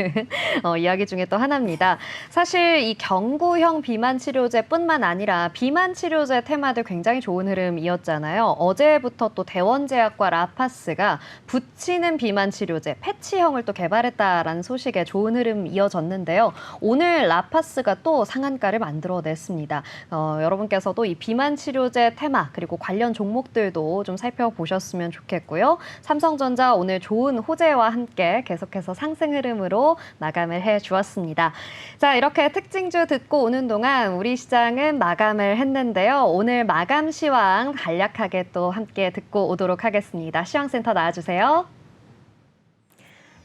이야기 중에 또 하나입니다. 사실 이 경구형 비만 치료제뿐만 아니라 비만 치료제 테마도 굉장히 좋은 흐름이었잖아요. 어제부터 또 대원제약과 라파스가 붙이는 비만 치료제 패치형을 또 개발했다라는 소식에 좋은 흐름 이어졌는데요. 오늘 라파스가 또 상한가를 만들어냈습니다. 여러분께서도 이 비만 치료제 테마 그리고 관련 종목들도 좀 살펴보셨으면 좋겠고요. 삼성전자 오늘 좋은 호재와 함께 계속해서 상승 흐름으로 마감을 해주었습니다. 자, 이렇게 특징주 듣고 오는 동안 우리 시장은 마감을 했는데요. 오늘 마감 시황 간략하게 또 함께 듣고 오도록 하겠습니다. 시황센터 나와주세요.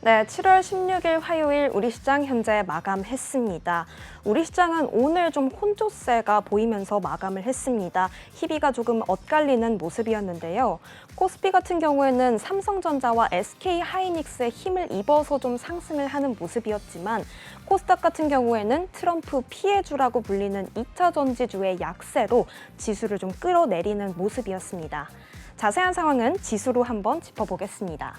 네, 7월 16일 화요일 우리 시장 현재 마감했습니다. 우리 시장은 오늘 좀 혼조세가 보이면서 마감을 했습니다. 희비가 조금 엇갈리는 모습이었는데요. 코스피 같은 경우에는 삼성전자와 SK하이닉스의 힘을 입어서 좀 상승을 하는 모습이었지만 코스닥 같은 경우에는 트럼프 피해주라고 불리는 2차 전지주의 약세로 지수를 좀 끌어내리는 모습이었습니다. 자세한 상황은 지수로 한번 짚어보겠습니다.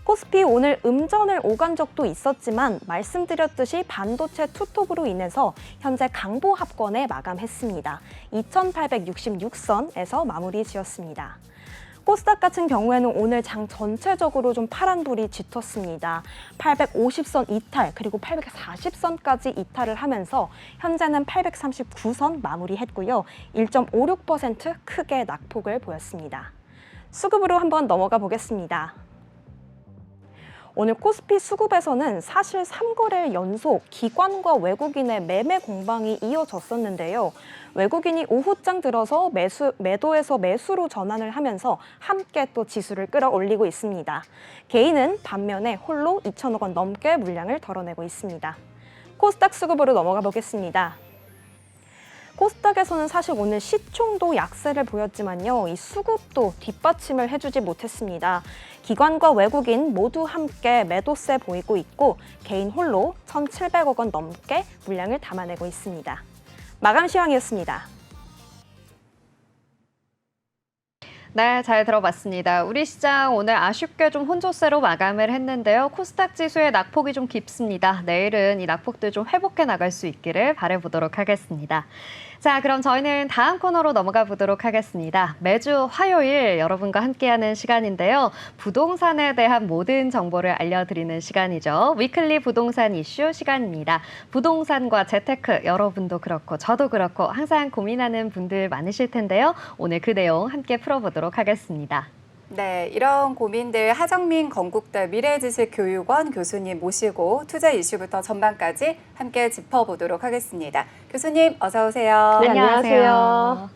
코스피 오늘 음전을 오간 적도 있었지만 말씀드렸듯이 반도체 투톱으로 인해서 현재 강보합권에 마감했습니다. 2866선에서 마무리 지었습니다. 코스닥 같은 경우에는 오늘 장 전체적으로 좀 파란불이 짙었습니다. 850선 이탈 그리고 840선까지 이탈을 하면서 현재는 839선 마무리했고요. 1.56% 크게 낙폭을 보였습니다. 수급으로 한번 넘어가 보겠습니다. 오늘 코스피 수급에서는 사실 3거래일 연속 기관과 외국인의 매매 공방이 이어졌었는데요. 외국인이 오후장 들어서 매도에서 매수로 전환을 하면서 함께 또 지수를 끌어올리고 있습니다. 개인은 반면에 홀로 2천억 원 넘게 물량을 덜어내고 있습니다. 코스닥 수급으로 넘어가 보겠습니다. 코스닥에서는 사실 오늘 시총도 약세를 보였지만요. 이 수급도 뒷받침을 해주지 못했습니다. 기관과 외국인 모두 함께 매도세 보이고 있고 개인 홀로 1,700억 원 넘게 물량을 담아내고 있습니다. 마감 시황이었습니다. 네, 잘 들어봤습니다. 우리 시장 오늘 아쉽게 좀 혼조세로 마감을 했는데요. 코스닥 지수의 낙폭이 좀 깊습니다. 내일은 이 낙폭들 좀 회복해 나갈 수 있기를 바라보도록 하겠습니다. 자, 그럼 저희는 다음 코너로 넘어가 보도록 하겠습니다. 매주 화요일 여러분과 함께하는 시간인데요. 부동산에 대한 모든 정보를 알려드리는 시간이죠. 위클리 부동산 이슈 시간입니다. 부동산과 재테크 여러분도 그렇고 저도 그렇고 항상 고민하는 분들 많으실 텐데요. 오늘 그 내용 함께 풀어보도록 하겠습니다. 네, 이런 고민들 하정민 건국대 미래지식교육원 교수님 모시고 투자 이슈부터 전반까지 함께 짚어보도록 하겠습니다. 교수님 어서 오세요. 네, 안녕하세요.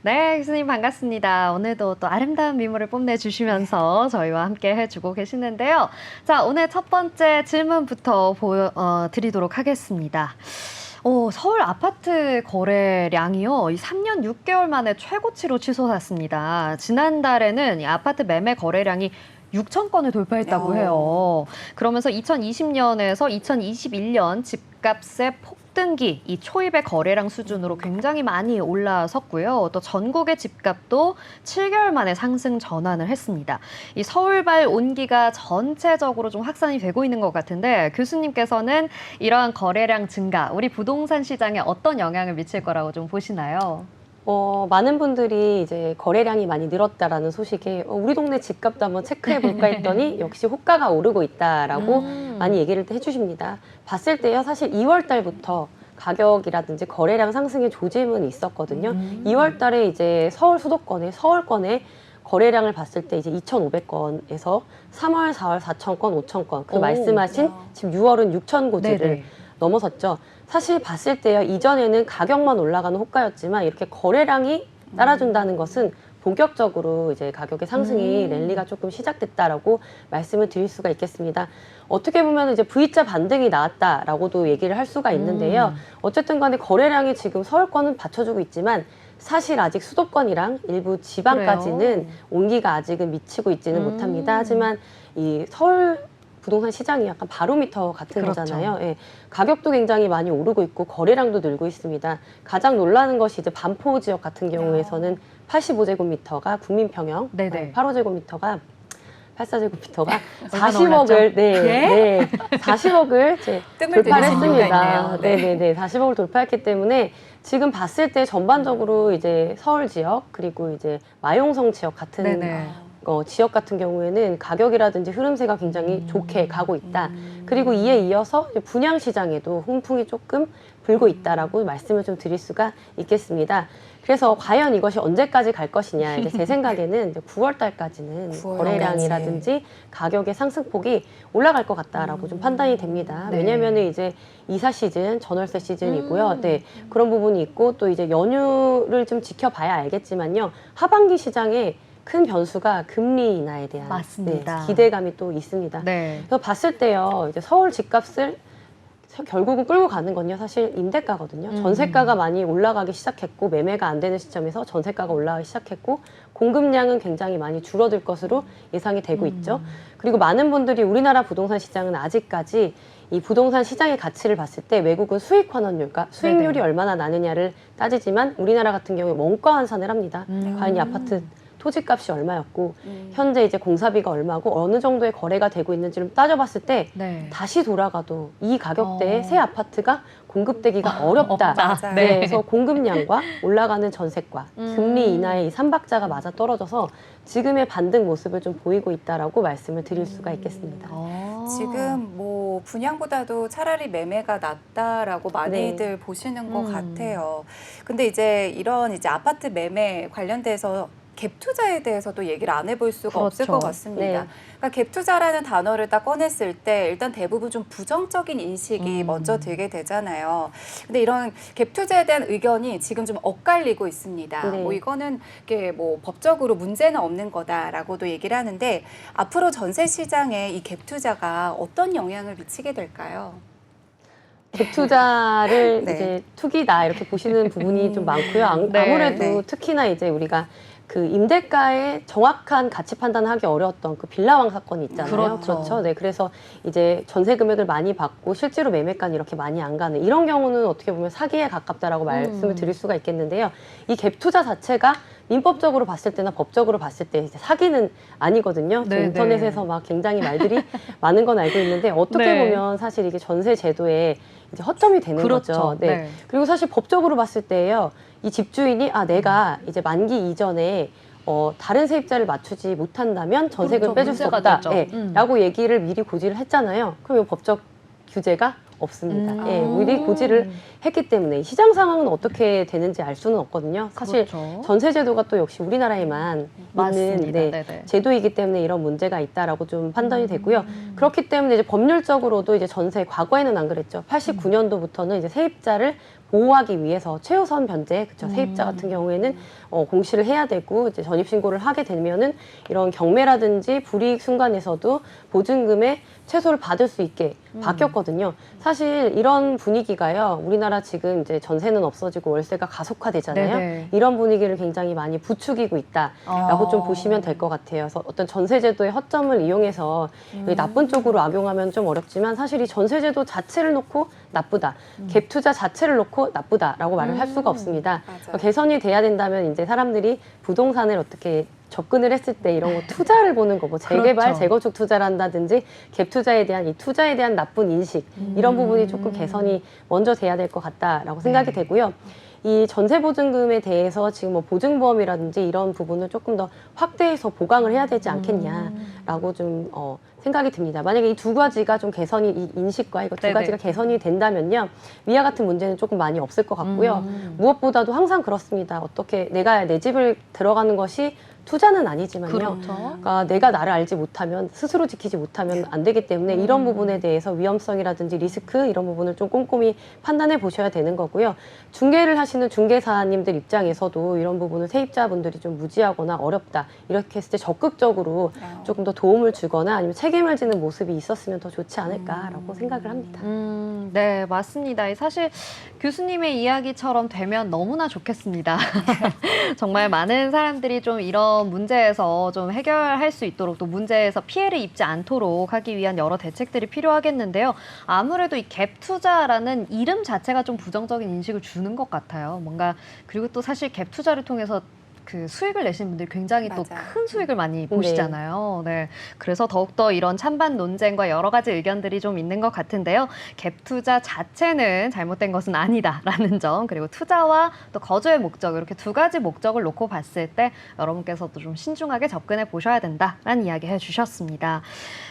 네, 교수님 반갑습니다. 오늘도 또 아름다운 미모를 뽐내주시면서 저희와 함께 해주고 계시는데요. 자, 오늘 첫 번째 질문부터 드리도록 하겠습니다. 서울 아파트 거래량이요, 이 3년 6개월 만에 최고치로 치솟았습니다. 지난달에는 이 아파트 매매 거래량이 6천 건을 돌파했다고 해요. 그러면서 2020년에서 2021년 집값의 폭등기, 이 초입의 거래량 수준으로 굉장히 많이 올라섰고요. 또 전국의 집값도 7개월 만에 상승 전환을 했습니다. 이 서울발 온기가 전체적으로 좀 확산이 되고 있는 것 같은데 교수님께서는 이러한 거래량 증가, 우리 부동산 시장에 어떤 영향을 미칠 거라고 좀 보시나요? 많은 분들이 이제 거래량이 많이 늘었다라는 소식에 우리 동네 집값도 한번 체크해 볼까 했더니 역시 호가가 오르고 있다라고 많이 얘기를 해주십니다. 봤을 때요, 사실 2월 달부터 가격이라든지 거래량 상승의 조짐은 있었거든요. 2월 달에 이제 서울 수도권에, 서울권에 거래량을 봤을 때 이제 2,500건에서 3월, 4월 4,000건, 5,000건. 그 말씀하신 지금 6월은 6,000고지를 네네. 넘어섰죠. 사실 봤을 때요, 이전에는 가격만 올라가는 호가였지만 이렇게 거래량이 따라준다는 것은 본격적으로 이제 가격의 상승이 랠리가 조금 시작됐다라고 말씀을 드릴 수가 있겠습니다. 어떻게 보면 이제 V자 반등이 나왔다라고도 얘기를 할 수가 있는데요. 어쨌든 간에 거래량이 지금 서울권은 받쳐주고 있지만 사실 아직 수도권이랑 일부 지방까지는 그래요? 온기가 아직은 미치고 있지는 못합니다. 하지만 이 서울 부동산 시장이 약간 바로미터 같은 그렇죠. 거잖아요. 예, 가격도 굉장히 많이 오르고 있고 거래량도 늘고 있습니다. 가장 놀라는 것이 이제 반포 지역 같은 경우에서는 85제곱미터가 국민평형, 네네. 85제곱미터가 84제곱미터가 얼마나 40억을 예? 40억을 이제 뜸을 들이신 이유가 돌파했습니다. 있네요. 네. 네네네, 40억을 돌파했기 때문에 지금 봤을 때 전반적으로 이제 서울 지역 그리고 이제 마용성 지역 같은 네네. 지역 같은 경우에는 가격이라든지 흐름세가 굉장히 좋게 가고 있다. 그리고 이에 이어서 이제 분양 시장에도 훈풍이 조금 불고 있다라고 말씀을 좀 드릴 수가 있겠습니다. 그래서 과연 이것이 언제까지 갈 것이냐, 이제 제 생각에는 이제 9월 달까지는 9월 거래량이라든지 가격의 상승폭이 올라갈 것 같다라고 좀 판단이 됩니다. 네. 왜냐하면은 이제 이사 시즌, 전월세 시즌이고요. 네, 그런 부분이 있고 또 이제 연휴를 좀 지켜봐야 알겠지만요. 하반기 시장에 큰 변수가 금리 인하에 대한 맞습니다. 기대감이 또 있습니다. 네. 그래서 봤을 때요, 이제 서울 집값을 결국은 끌고 가는 건요, 사실 임대가거든요. 전세가가 많이 올라가기 시작했고 매매가 안 되는 시점에서 전세가가 올라가기 시작했고 공급량은 굉장히 많이 줄어들 것으로 예상이 되고 있죠. 그리고 많은 분들이 우리나라 부동산 시장은 아직까지 이 부동산 시장의 가치를 봤을 때 외국은 수익 환원율, 그러니까 수익률이 네네. 얼마나 나느냐를 따지지만 우리나라 같은 경우에 원가 환산을 합니다. 과연 이 아파트 토지값이 얼마였고 현재 이제 공사비가 얼마고 어느 정도의 거래가 되고 있는지를 따져봤을 때 네. 다시 돌아가도 이 가격대에 새 아파트가 공급되기가 어렵다. 없다. 네. 네. 그래서 공급량과 올라가는 전세가 금리 인하의 이 삼박자가 맞아 떨어져서 지금의 반등 모습을 좀 보이고 있다라고 말씀을 드릴 수가 있겠습니다. 지금 뭐 분양보다도 차라리 매매가 낫다라고 많이들 보시는 것 같아요. 근데 이제 이런 이제 아파트 매매 관련돼서 갭 투자에 대해서도 얘기를 안 해볼 수가 없을 그렇죠. 것 같습니다. 네. 그러니까 갭 투자라는 단어를 딱 꺼냈을 때 일단 대부분 좀 부정적인 인식이 먼저 들게 되잖아요. 근데 이런 갭 투자에 대한 의견이 지금 좀 엇갈리고 있습니다. 네. 뭐 이거는 이게 뭐 법적으로 문제는 없는 거다라고도 얘기를 하는데 앞으로 전세 시장에 이 갭 투자가 어떤 영향을 미치게 될까요? 갭 투자를 네. 이제 투기다 이렇게 보시는 부분이 좀 많고요. 네, 아무래도 네. 특히나 이제 우리가 그 임대가의 정확한 가치 판단하기 어려웠던 그 빌라왕 사건이 있잖아요. 그렇죠. 네, 그래서 이제 전세 금액을 많이 받고 실제로 매매가는 이렇게 많이 안 가는 이런 경우는 어떻게 보면 사기에 가깝다라고 말씀을 드릴 수가 있겠는데요. 이 갭 투자 자체가 민법적으로 봤을 때나 법적으로 봤을 때 이제 사기는 아니거든요. 네, 인터넷에서 막 굉장히 말들이 많은 건 알고 있는데 어떻게 네. 보면 사실 이게 전세 제도에 이제 허점이 되는 그렇죠. 거죠. 네. 네. 그리고 사실 법적으로 봤을 때요, 이 집주인이 내가 이제 만기 이전에 다른 세입자를 맞추지 못한다면 전세금을 그렇죠. 빼줄 수 문제가 없다. 되죠. 네. 라고 얘기를 미리 고지를 했잖아요. 그럼 이 법적 규제가 없습니다. 예, 미리 고지를 했기 때문에 시장 상황은 어떻게 되는지 알 수는 없거든요. 사실 그렇죠. 전세 제도가 또 역시 우리나라에만 맞습니다. 있는 네네. 제도이기 때문에 이런 문제가 있다라고 좀 판단이 되고요. 그렇기 때문에 이제 법률적으로도 이제 전세 과거에는 안 그랬죠. 89년도부터는 이제 세입자를 보호하기 위해서 최우선 변제, 그쵸. 세입자 같은 경우에는 공시를 해야 되고 이제 전입 신고를 하게 되면은 이런 경매라든지 불이익 순간에서도 보증금의 최소를 받을 수 있게 바뀌었거든요. 사실 이런 분위기가요, 우리나라 지금 이제 전세는 없어지고 월세가 가속화되잖아요. 네네. 이런 분위기를 굉장히 많이 부추기고 있다라고 좀 보시면 될 것 같아요. 그래서 어떤 전세제도의 허점을 이용해서 여기 나쁜 쪽으로 악용하면 좀 어렵지만 사실 이 전세제도 자체를 놓고 나쁘다, 갭 투자 자체를 놓고 나쁘다라고 말을 할 수가 없습니다. 맞아요. 개선이 돼야 된다면 이제 사람들이 부동산을 어떻게 접근을 했을 때 이런 거 투자를 보는 거, 뭐 재개발, 그렇죠. 재건축 투자를 한다든지 갭 투자에 대한 이 투자에 대한 나쁜 인식 이런 부분이 조금 개선이 먼저 돼야 될 것 같다라고 생각이 되고요. 이 전세보증금에 대해서 지금 뭐 보증보험이라든지 이런 부분을 조금 더 확대해서 보강을 해야 되지 않겠냐라고 좀 생각이 듭니다. 만약에 이 두 가지가 좀 개선이, 이 인식과 이거 두 네네. 가지가 개선이 된다면요, 위와 같은 문제는 조금 많이 없을 것 같고요. 무엇보다도 항상 그렇습니다. 어떻게 내가 내 집을 들어가는 것이 투자는 아니지만요. 그렇죠. 그러니까 내가 나를 알지 못하면, 스스로 지키지 못하면 안 되기 때문에 이런 부분에 대해서 위험성이라든지 리스크 이런 부분을 좀 꼼꼼히 판단해 보셔야 되는 거고요. 중개를 하시는 중개사님들 입장에서도 이런 부분을 세입자분들이 좀 무지하거나 어렵다 이렇게 했을 때 적극적으로 조금 더 도움을 주거나 아니면 책임을 지는 모습이 있었으면 더 좋지 않을까라고 생각을 합니다. 네, 맞습니다. 사실 교수님의 이야기처럼 되면 너무나 좋겠습니다. 정말 많은 사람들이 좀 이런 문제에서 좀 해결할 수 있도록, 또 문제에서 피해를 입지 않도록 하기 위한 여러 대책들이 필요하겠는데요. 아무래도 이 갭 투자라는 이름 자체가 좀 부정적인 인식을 주는 것 같아요. 뭔가, 그리고 또 사실 갭 투자를 통해서 그 수익을 내시는 분들이 굉장히 또 맞아요. 큰 수익을 많이 보시잖아요. 네. 그래서 더욱더 이런 찬반 논쟁과 여러 가지 의견들이 좀 있는 것 같은데요. 갭 투자 자체는 잘못된 것은 아니다라는 점, 그리고 투자와 또 거주의 목적, 이렇게 두 가지 목적을 놓고 봤을 때 여러분께서도 좀 신중하게 접근해 보셔야 된다라는 이야기 해주셨습니다.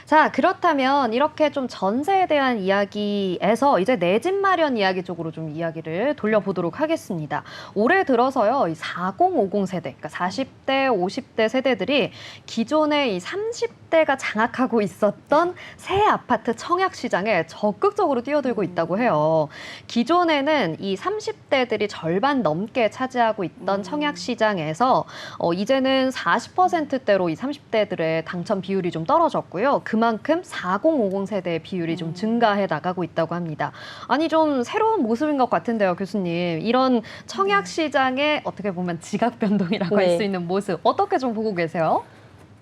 자, 그렇다면 이렇게 좀 전세에 대한 이야기에서 이제 내 집 마련 이야기 쪽으로 좀 이야기를 돌려보도록 하겠습니다. 올해 들어서요, 이 4050 세대, 그러니까 40대, 50대 세대들이 기존의 이 30대가 장악하고 있었던 새 아파트 청약 시장에 적극적으로 뛰어들고 있다고 해요. 기존에는 이 30대들이 절반 넘게 차지하고 있던 청약 시장에서 이제는 40%대로 이 30대들의 당첨 비율이 좀 떨어졌고요. 그만큼 4050 세대의 비율이 좀 증가해 나가고 있다고 합니다. 아니, 좀 새로운 모습인 것 같은데요, 교수님. 이런 청약 시장에 어떻게 보면 지각 변동이라고 할 네. 수 있는 모습, 어떻게 좀 보고 계세요?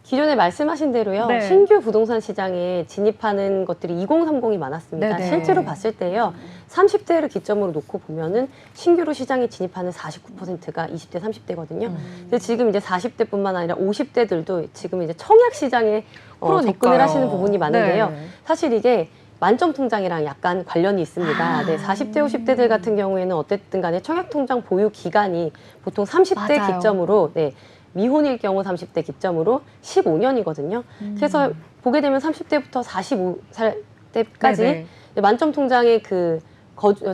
기존에 말씀하신 대로요, 네. 신규 부동산 시장에 진입하는 것들이 2030이 많았습니다. 네네. 실제로 봤을 때요, 30대를 기점으로 놓고 보면은 신규로 시장에 진입하는 49%가 20대, 30대거든요. 근데 지금 이제 40대뿐만 아니라 50대들도 지금 이제 청약 시장에 접근을 하시는 부분이 많은데요. 네. 사실 이게 만점 통장이랑 약간 관련이 있습니다. 네, 40대, 50대들 같은 경우에는 어쨌든 간에 청약 통장 보유 기간이 보통 30대 맞아요. 기점으로, 네, 미혼일 경우 30대 기점으로 15년이거든요. 그래서 보게 되면 30대부터 45살 때까지 네네. 만점 통장의 그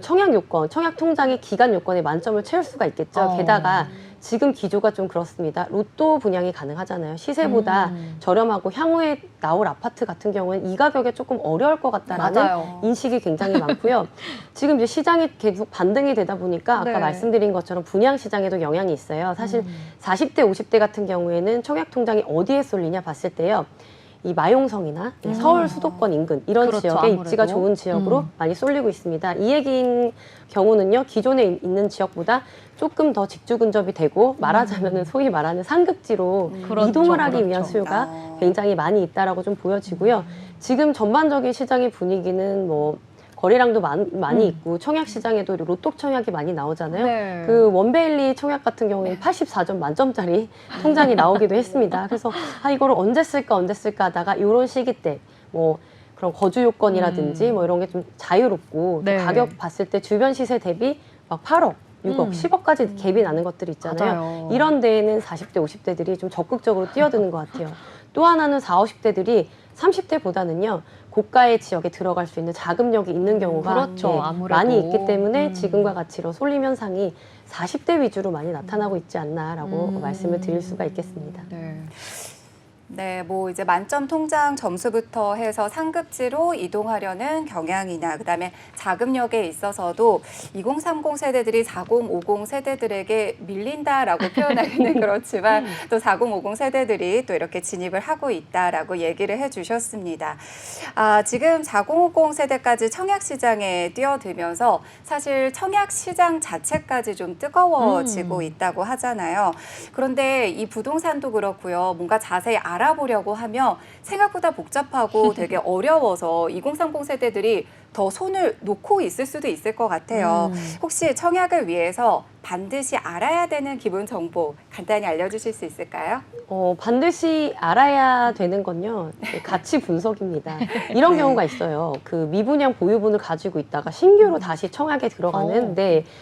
청약 요건, 청약 통장의 기간 요건에 만점을 채울 수가 있겠죠. 게다가 지금 기조가 좀 그렇습니다. 로또 분양이 가능하잖아요. 시세보다 저렴하고 향후에 나올 아파트 같은 경우에는 이 가격에 조금 어려울 것 같다라는 맞아요. 인식이 굉장히 많고요. 지금 이제 시장이 계속 반등이 되다 보니까 아까 네. 말씀드린 것처럼 분양 시장에도 영향이 있어요. 사실 40대, 50대 같은 경우에는 청약 통장이 어디에 쏠리냐 봤을 때요, 이 마용성이나 서울 수도권 인근 이런 그렇죠, 지역에 입지가 아무래도. 좋은 지역으로 많이 쏠리고 있습니다. 이 얘기인 경우는요, 기존에 있는 지역보다 조금 더 직주 근접이 되고 말하자면은 소위 말하는 상급지로 그렇죠, 이동을 하기 위한 그렇죠. 수요가 아. 굉장히 많이 있다라고 좀 보여지고요. 지금 전반적인 시장의 분위기는 뭐 거래량도 많이 있고 청약 시장에도 로또 청약이 많이 나오잖아요. 네. 그 원베일리 청약 같은 경우에는 84점 만점짜리 통장이 나오기도 했습니다. 그래서 이거를 언제 쓸까 하다가 이런 시기 때 뭐 그런 거주 요건이라든지 뭐 이런 게 좀 자유롭고 또 네. 가격 봤을 때 주변 시세 대비 막 8억, 6억, 10억까지 갭이 나는 것들이 있잖아요. 맞아요. 이런 데에는 40대, 50대들이 좀 적극적으로 뛰어드는 것 같아요. 또 하나는 40, 50대들이 30대보다는요, 고가의 지역에 들어갈 수 있는 자금력이 있는 경우가 그렇죠, 아무래도. 많이 있기 때문에 지금과 같이 이런 쏠림 현상이 40대 위주로 많이 나타나고 있지 않나라고 말씀을 드릴 수가 있겠습니다. 네. 네, 뭐 이제 만점 통장 점수부터 해서 상급지로 이동하려는 경향이나 그다음에 자금력에 있어서도 2030 세대들이 4050 세대들에게 밀린다라고 표현하기는 그렇지만 또 4050 세대들이 또 이렇게 진입을 하고 있다라고 얘기를 해주셨습니다. 지금 4050 세대까지 청약 시장에 뛰어들면서 사실 청약 시장 자체까지 좀 뜨거워지고 있다고 하잖아요. 그런데 이 부동산도 그렇고요. 뭔가 자세히 알아보려고 하면 생각보다 복잡하고 되게 어려워서 2030 세대들이 더 손을 놓고 있을 수도 있을 것 같아요. 혹시 청약을 위해서 반드시 알아야 되는 기본 정보 간단히 알려주실 수 있을까요? 반드시 알아야 되는 건요, 가치 분석입니다. 이런 경우가 있어요. 그 미분양 보유분을 가지고 있다가 신규로 다시 청약에 들어가는,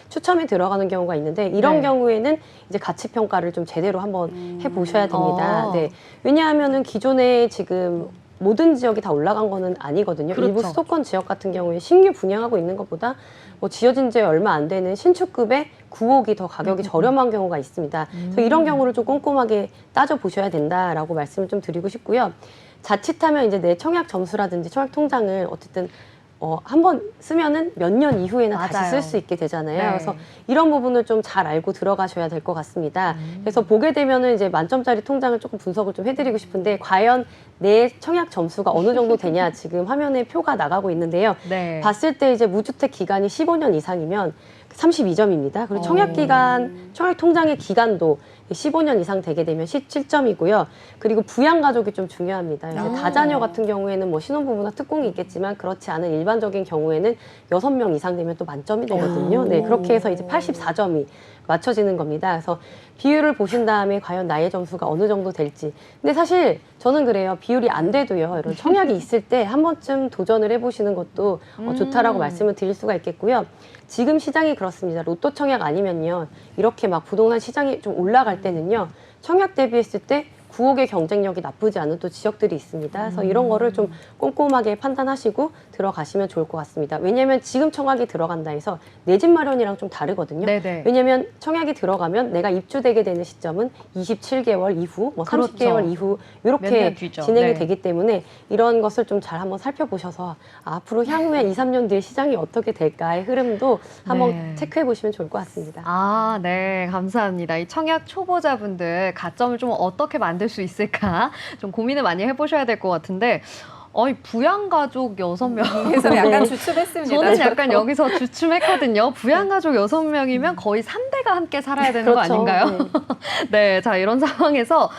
추첨에 들어가는 경우가 있는데, 이런 네. 경우에는 이제 가치 평가를 좀 제대로 한번 해보셔야 됩니다. 어. 네. 왜냐하면은 기존에 지금 모든 지역이 다 올라간 거는 아니거든요. 그렇죠. 일부 수도권 지역 같은 경우에 신규 분양하고 있는 것보다 뭐 지어진 지 얼마 안 되는 신축급의 9억이 더 가격이 저렴한 경우가 있습니다. 그래서 이런 경우를 좀 꼼꼼하게 따져보셔야 된다라고 말씀을 좀 드리고 싶고요. 자칫하면 이제 내 청약 점수라든지 청약 통장을 어쨌든 한번 쓰면은 몇 년 이후에는 다시 맞아요. 쓸 수 있게 되잖아요. 네. 그래서 이런 부분을 좀 잘 알고 들어가셔야 될 것 같습니다. 그래서 보게 되면은 이제 만점짜리 통장을 조금 분석을 좀 해드리고 싶은데, 과연 내 청약 점수가 어느 정도 되냐, 지금 화면에 표가 나가고 있는데요. 네. 봤을 때 이제 무주택 기간이 15년 이상이면 32점입니다. 그리고 청약 기간, 청약 통장의 기간도 15년 이상 되게 되면 17점이고요. 그리고 부양 가족이 좀 중요합니다. 이제 다자녀 같은 경우에는 뭐 신혼부부나 특공이 있겠지만, 그렇지 않은 일반적인 경우에는 6명 이상 되면 또 만점이 되거든요. 네, 그렇게 해서 이제 84점이 맞춰지는 겁니다. 그래서 비율을 보신 다음에 과연 나의 점수가 어느 정도 될지. 근데 사실 저는 그래요. 비율이 안 돼도요, 이런 청약이 있을 때 한 번쯤 도전을 해보시는 것도 좋다라고 말씀을 드릴 수가 있겠고요. 지금 시장이 그렇습니다. 로또 청약 아니면요, 이렇게 막 부동산 시장이 좀 올라갈 때는요, 청약 대비했을 때 9억의 경쟁력이 나쁘지 않은 또 지역들이 있습니다. 그래서 이런 거를 좀 꼼꼼하게 판단하시고 들어가시면 좋을 것 같습니다. 왜냐하면 지금 청약이 들어간다 해서 내 집 마련이랑 좀 다르거든요. 네네. 왜냐하면 청약이 들어가면 내가 입주되게 되는 시점은 27개월 이후, 뭐 30개월 그렇죠. 이후 몇년 이렇게 뒤죠. 진행이 네. 되기 때문에 이런 것을 좀 잘 한번 살펴보셔서 앞으로 향후에 2, 3년 뒤에 시장이 어떻게 될까의 흐름도 한번 네. 체크해 보시면 좋을 것 같습니다. 네, 감사합니다. 이 청약 초보자분들 가점을 좀 어떻게 만들 수 있을까 좀 고민을 많이 해보셔야 될 것 같은데, 부양가족 6명. 그래서 약간 주춤했습니다. 저는 약간 여기서 주춤했거든요. 부양가족 6명이면 거의 3대가 함께 살아야 되는 거 그렇죠. 아닌가요? 네. 네, 자, 이런 상황에서,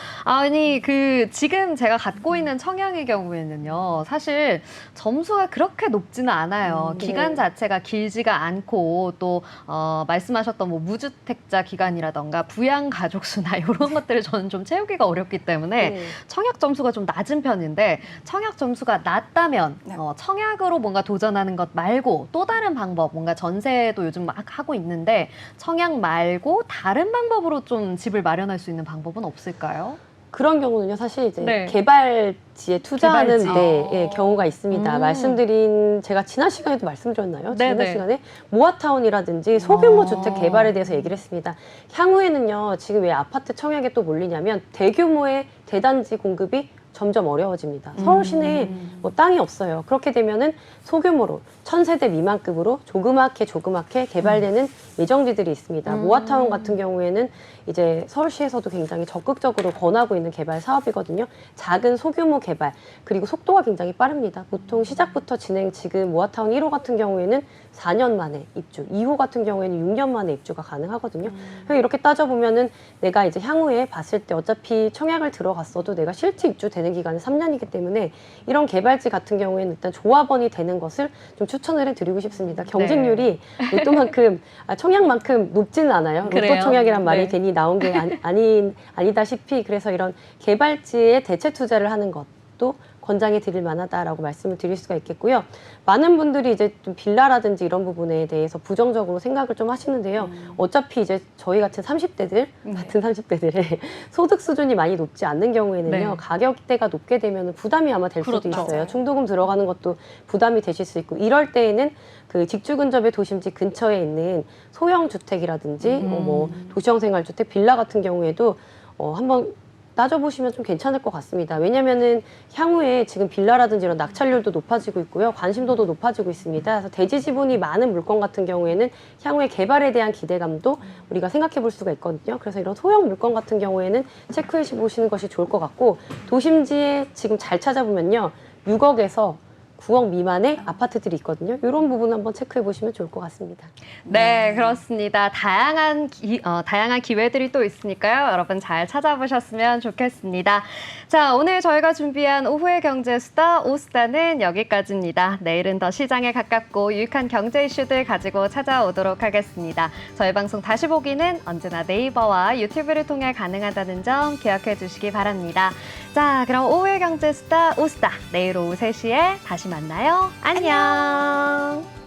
지금 제가 갖고 있는 청약의 경우에는요, 사실 점수가 그렇게 높지는 않아요. 네. 기간 자체가 길지가 않고, 또, 말씀하셨던 뭐 무주택자 기간이라던가 부양가족 수나 이런 것들을 저는 좀 채우기가 어렵기 때문에 네. 청약 점수가 좀 낮은 편인데, 청약 점수가 낮다면 네. 청약으로 뭔가 도전하는 것 말고 또 다른 방법, 뭔가 전세도 요즘 막 하고 있는데 청약 말고 다른 방법으로 좀 집을 마련할 수 있는 방법은 없을까요? 그런 경우는요, 사실 이제 네. 개발지에 투자하는 개발지. 데 경우가 있습니다. 제가 지난 시간에도 말씀드렸나요? 지난 네네. 시간에 모아타운이라든지 소규모 주택 개발에 대해서 얘기를 했습니다. 향후에는요, 지금 왜 아파트 청약에 또 몰리냐면 대규모의 대단지 공급이 점점 어려워집니다. 서울 시내에 뭐 땅이 없어요. 그렇게 되면은 소규모로 1000세대 미만급으로 조그맣게 개발되는 예정지들이 있습니다. 모아타운 같은 경우에는 이제 서울시에서도 굉장히 적극적으로 권하고 있는 개발 사업이거든요. 작은 소규모 개발, 그리고 속도가 굉장히 빠릅니다. 보통 시작부터 진행, 지금 모아타운 1호 같은 경우에는 4년 만에 입주, 2호 같은 경우에는 6년 만에 입주가 가능하거든요. 이렇게 따져보면은 내가 이제 향후에 봤을 때 어차피 청약을 들어갔어도 내가 실제 입주되는 기간은 3년이기 때문에 이런 개발지 같은 경우에는 일단 조합원이 되는 것을 좀 추천을 해드리고 싶습니다. 경쟁률이 로또만큼, 청약만큼 높지는 않아요. 로또 그래요? 청약이란 말이 네. 괜히 나온 게 아니다시피, 그래서 이런 개발지에 대체 투자를 하는 것도 권장해 드릴 만하다라고 말씀을 드릴 수가 있겠고요. 많은 분들이 이제 좀 빌라라든지 이런 부분에 대해서 부정적으로 생각을 좀 하시는데요. 어차피 이제 저희 같은 30대들, 같은 30대들의 소득 수준이 많이 높지 않는 경우에는요. 네. 가격대가 높게 되면 부담이 아마 될 수도 그렇죠. 있어요. 중도금 들어가는 것도 부담이 되실 수 있고, 이럴 때에는 그 직주 근접의 도심지 근처에 있는 소형 주택이라든지 뭐 도시형 생활주택, 빌라 같은 경우에도 한번 따져보시면 좀 괜찮을 것 같습니다. 왜냐면은 향후에 지금 빌라라든지 이런 낙찰률도 높아지고 있고요. 관심도도 높아지고 있습니다. 그래서 대지 지분이 많은 물건 같은 경우에는 향후에 개발에 대한 기대감도 우리가 생각해 볼 수가 있거든요. 그래서 이런 소형 물건 같은 경우에는 체크해 보시는 것이 좋을 것 같고, 도심지에 지금 잘 찾아보면요. 6억에서 9억 미만의 아파트들이 있거든요. 이런 부분 한번 체크해 보시면 좋을 것 같습니다. 네, 그렇습니다. 다양한 기회들이 또 있으니까요. 여러분 잘 찾아보셨으면 좋겠습니다. 자, 오늘 저희가 준비한 오후의 경제수다 오수다는 여기까지입니다. 내일은 더 시장에 가깝고 유익한 경제 이슈들 가지고 찾아오도록 하겠습니다. 저희 방송 다시 보기는 언제나 네이버와 유튜브를 통해 가능하다는 점 기억해 주시기 바랍니다. 자, 그럼 오후의 경제수다 오수다 내일 오후 3시에 다시 만나요. 안녕.